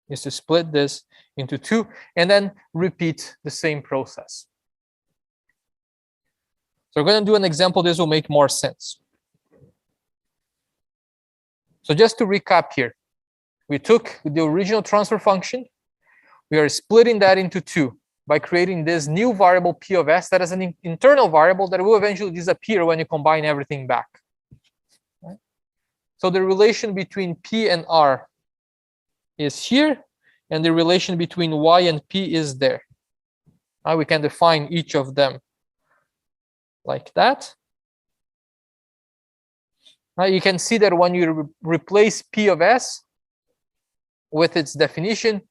is to split this into 2 and then repeat the same process. So we're going to do an example. This will make more sense. So just to recap here, we took the original transfer function. We are splitting that into 2 by creating this new variable p of s that is an internal variable that will eventually disappear when you combine everything back. Right? So the relation between p and r is here, and the relation between y and p is there. Now we can define each of them like that. Now you can see that when you replace p of s with its definition,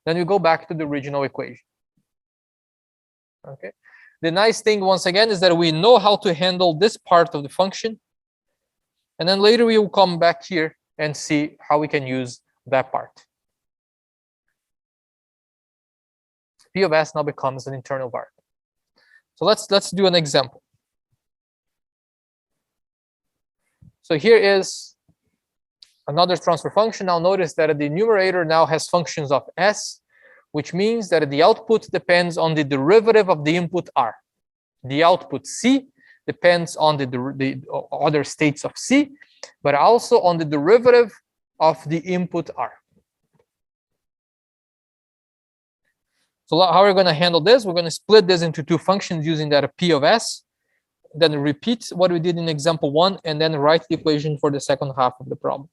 then you go back to the original equation. Okay. The nice thing, once again, is that we know how to handle this part of the function. And then later we will come back here and see how we can use that part. P of s now becomes an internal variable. So let's do an example. So here is another transfer function. Now notice that the numerator now has functions of s, which means that the output depends on the derivative of the input r. The output c depends on the other states of c, but also on the derivative of the input r. So how are we going to handle this? We're going to split this into 2 functions using that p of s, then repeat what we did in example 1, and then write the equation for the second half of the problem.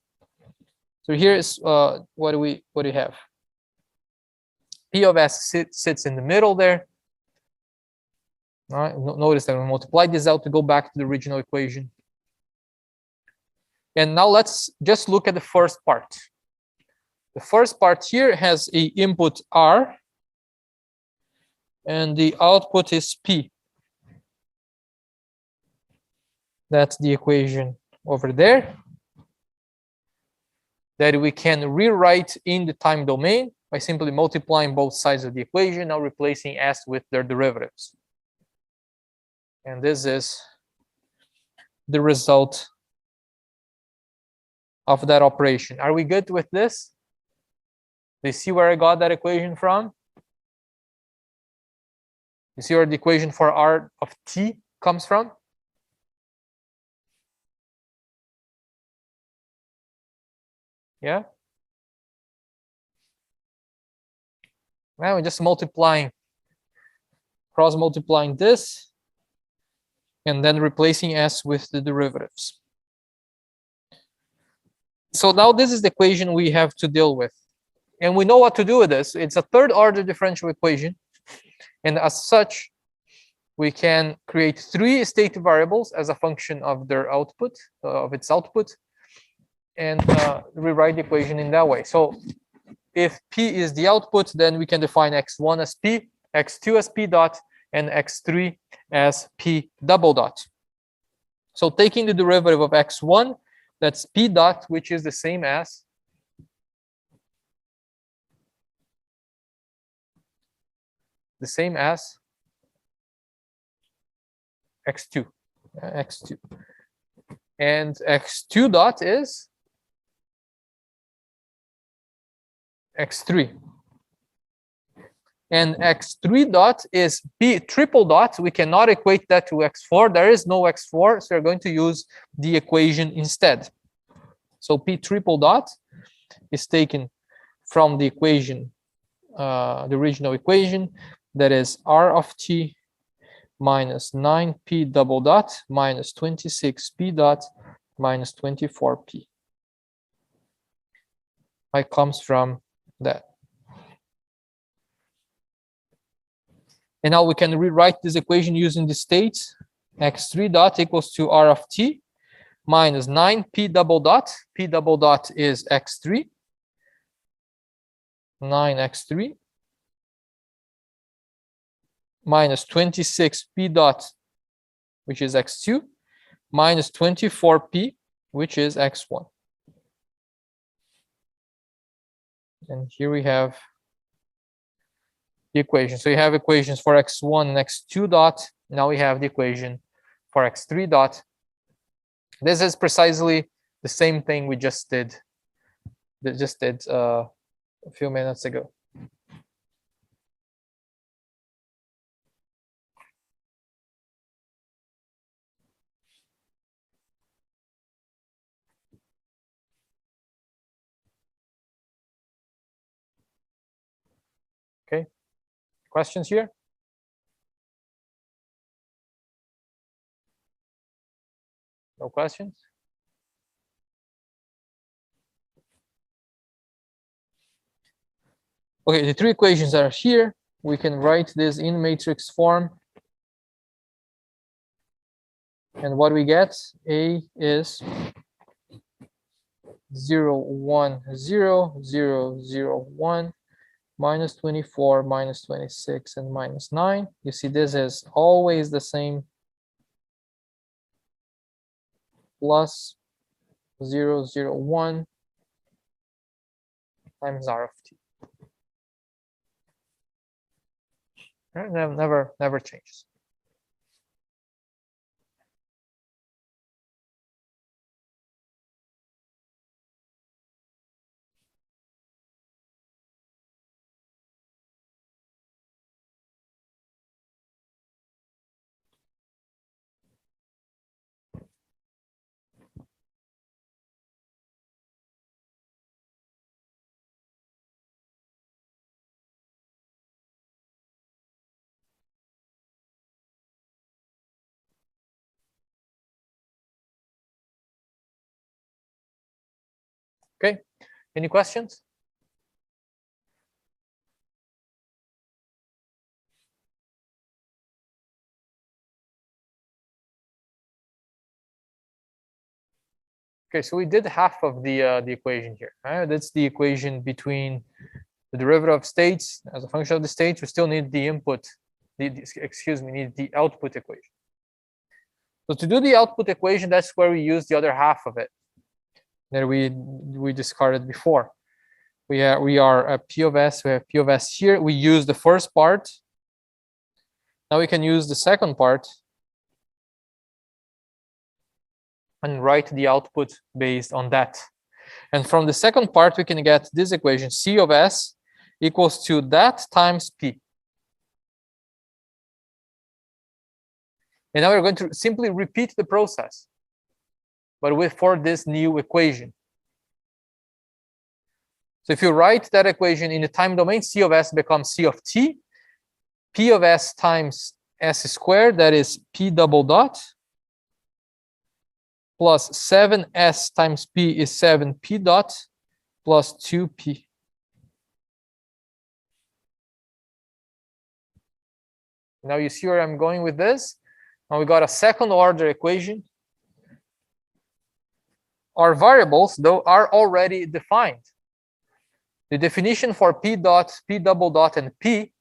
So here is what do we have? P of S sits in the middle there. All right, notice that we multiply this out to go back to the original equation. And now let's just look at the first part. The first part here has a input R, and the output is P. That's the equation over there that we can rewrite in the time domain by simply multiplying both sides of the equation, now replacing S with their derivatives. And this is the result of that operation. Are we good with this? Do you see where I got that equation from? You see where the equation for R of t comes from? Yeah? Well, we're just multiplying, cross-multiplying this, and then replacing S with the derivatives. So now this is the equation we have to deal with. And we know what to do with this. It's a third-order differential equation. And as such, we can create 3 state variables as a function of their output, of its output, and rewrite the equation in that way. So if P is the output, then we can define x1 as P, x2 as P dot, and x3 as P double dot. So taking the derivative of x1, that's P dot, which is the same as x2, x2. And x2 dot is x3. And x3 dot is P triple dot. We cannot equate that to x4. There is no x4, so we're going to use the equation instead. So P triple dot is taken from the equation, the original equation, that is R of t minus 9p double dot minus 26p dot minus 24p. It comes from that. And now we can rewrite this equation using the states. X3 dot equals to R of t minus 9p double dot. P double dot is x3. 9x3 minus 26p dot, which is x2, minus 24p, which is x1. And here we have the equation. So you have equations for x1 and x2 dot. Now we have the equation for x3 dot. This is precisely the same thing we just did a few minutes ago. Okay, questions here? No questions? Okay, the 3 equations are here. We can write this in matrix form. And what we get, A is 0, 1, 0, 0, 0, 1, minus 24, minus 26, and minus 9. You see, this is always the same. Plus 0, 0, 1 times R of t. Right? Never changes. Okay, any questions? Okay, so we did half of the equation here. That's the equation between the derivative of states as a function of the states. We still need the input, excuse me, need the output equation. So to do the output equation, that's where we use the other half of it that we discarded before. We are a P of S. We have P of S here. We use the first part. Now we can use the second part and write the output based on that. And from the second part, we can get this equation, C of S equals to that times P. And now we're going to simply repeat the process, but for this new equation. So if you write that equation in the time domain, C of S becomes C of T, P of S times S squared, that is P double dot, plus 7S times P is 7P dot, plus 2P. Now you see where I'm going with this. Now we got a second order equation. Our variables, though, are already defined. The definition for P dot, P double dot, and P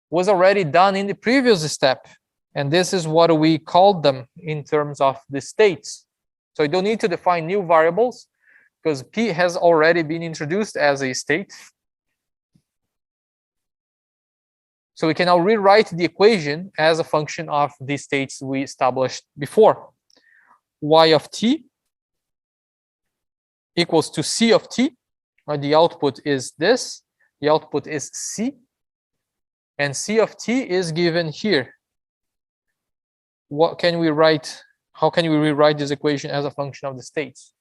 was already done in the previous step. And this is what we called them in terms of the states. So you don't need to define new variables because P has already been introduced as a state. So we can now rewrite the equation as a function of the states we established before. Y of t equals to C of t. The output is this. The output is C. And C of t is given here. What can we write? How can we rewrite this equation as a function of the states?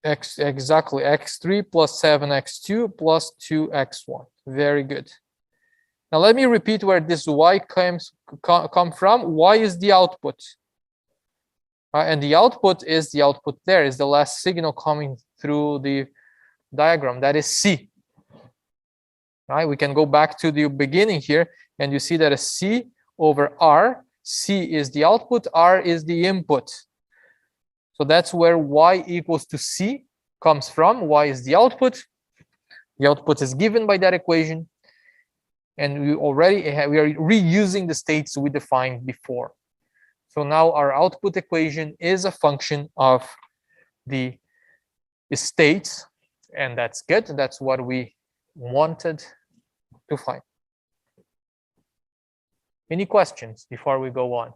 Exactly, x3 plus 7x2 plus 2x1. Very good. Now let me repeat where this y come from. Y is the output. And the output is the output there, is the last signal coming through the diagram. That is C. Right? We can go back to the beginning here, and you see that a C over R. C is the output, R is the input. So that's where y equals to C comes from. Y is the output. The output is given by that equation. And we are reusing the states we defined before. So now our output equation is a function of the states, and that's good. That's what we wanted to find. Any questions before we go on?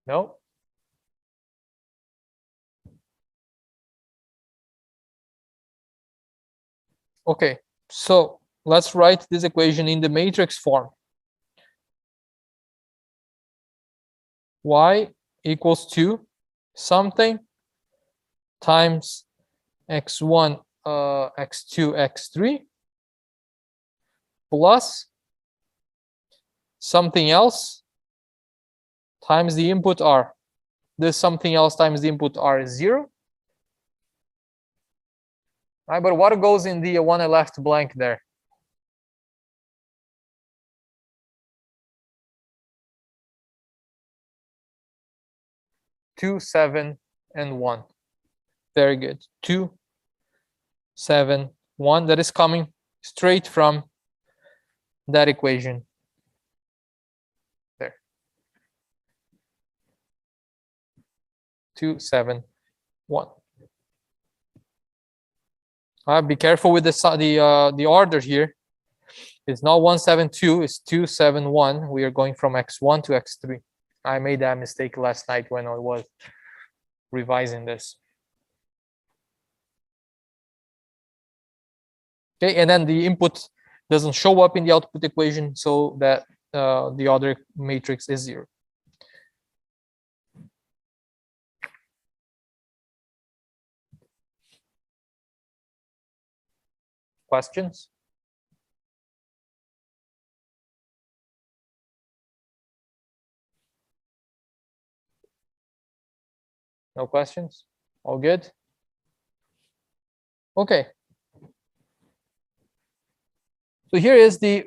No? Okay, so let's write this equation in the matrix form. Y equals to something times x1, x2, x3 plus something else times the input R. This something else times the input R is 0. Right, but what goes in the one I left blank there? Two, 7, and 1. Very good. 2, 7, 1. That is coming straight from that equation there. 2, 7, 1. Be careful with the order here. It's not 1, 7, 2. It's 2, 7, 1. We are going from x1 to x3. I made that mistake last night when I was revising this. Okay, and then the input doesn't show up in the output equation, so that the other matrix is 0. Questions? No questions? All good? Okay. So here is the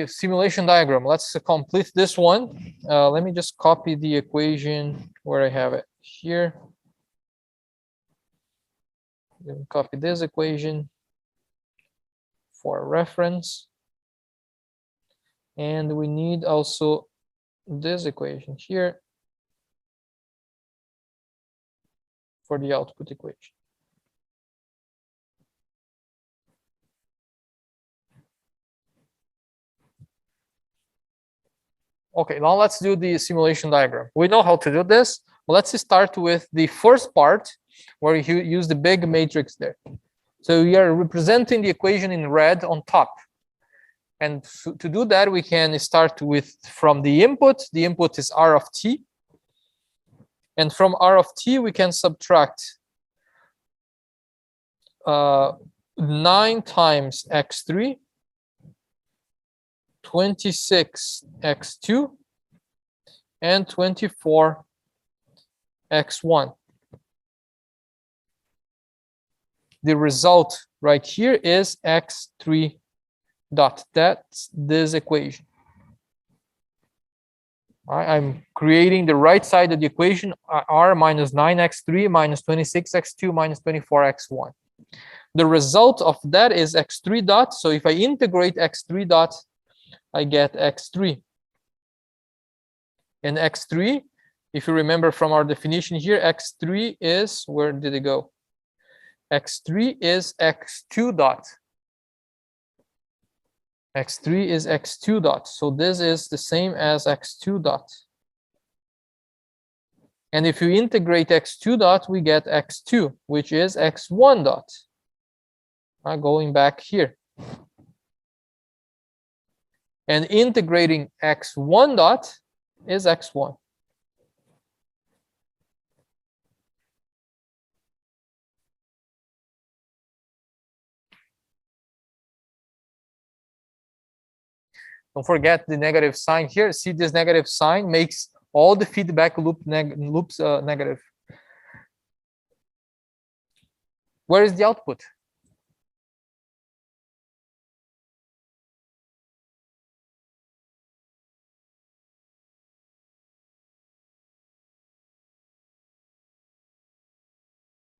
simulation diagram. Let's complete this one. Let me just copy the equation where I have it here. Then copy this equation for reference. And we need also this equation here for the output equation. Okay, now let's do the simulation diagram. We know how to do this. Let's start with the first part where you use the big matrix there. So we are representing the equation in red on top. And to do that, we can start with from the input. The input is R of t. And from R of t, we can subtract 9 times x3, 26 x2, and 24 x1. The result right here is x3 dot. That's this equation. I'm creating the right side of the equation, r minus 9x3 minus 26x2 minus 24x1. The result of that is x3 dot. So if I integrate x3 dot, I get x3. And x3, if you remember from our definition here, x3 is, where did it go? x3 is x2 dot. x3 is x2 dot. So this is the same as x2 dot. And if you integrate x2 dot, we get x2, which is x1 dot. Going back here. And integrating x1 dot is x1. Don't forget the negative sign here. See, this negative sign makes all the feedback loops negative. Where is the output?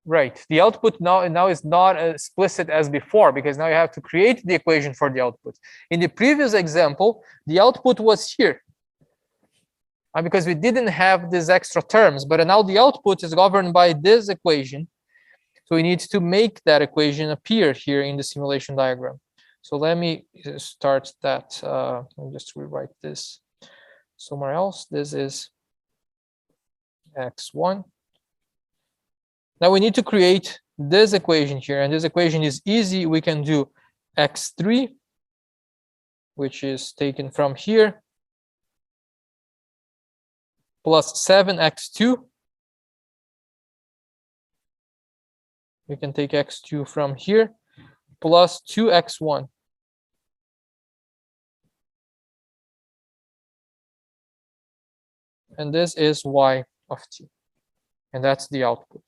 Right. The output now is not as explicit as before, because now you have to create the equation for the output. In the previous example, the output was here. Because we didn't have these extra terms, but now the output is governed by this equation. So we need to make that equation appear here in the simulation diagram. So let me start that. Let me just rewrite this somewhere else. This is x1. Now we need to create this equation here, and this equation is easy. We can do x3, which is taken from here, plus 7x2. We can take x2 from here, plus 2x1. And this is y of t. And that's the output.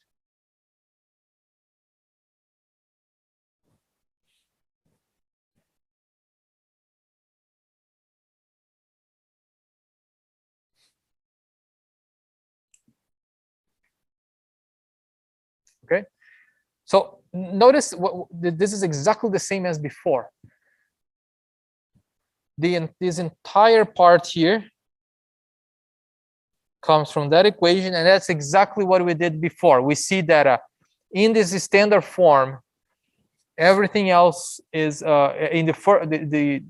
Okay, so notice this is exactly the same as before. This entire part here comes from that equation, and that's exactly what we did before. We see that in this standard form, everything else is in the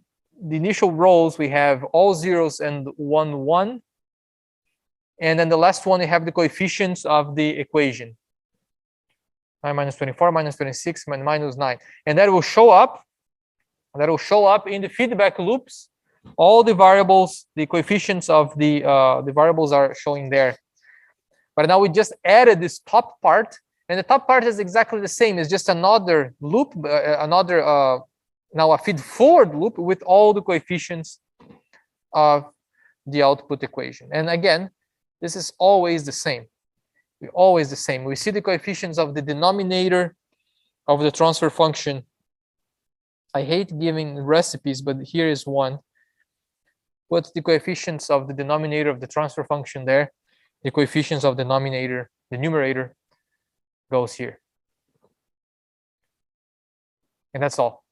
initial rows, we have all zeros and 1, 1. And then the last one, we have the coefficients of the equation. Minus 24, minus 26, minus 9. And that will show up. That will show up in the feedback loops. All the variables, the coefficients of the variables are showing there. But now we just added this top part, and the top part is exactly the same. It's just another loop, now a feed-forward loop with all the coefficients of the output equation. And again, this is always the same. always the same. We see the coefficients of the denominator of the transfer function. I hate giving recipes, but here is one. Put the coefficients of the denominator of the transfer function there. The coefficients of the denominator, the numerator, goes here. And that's all.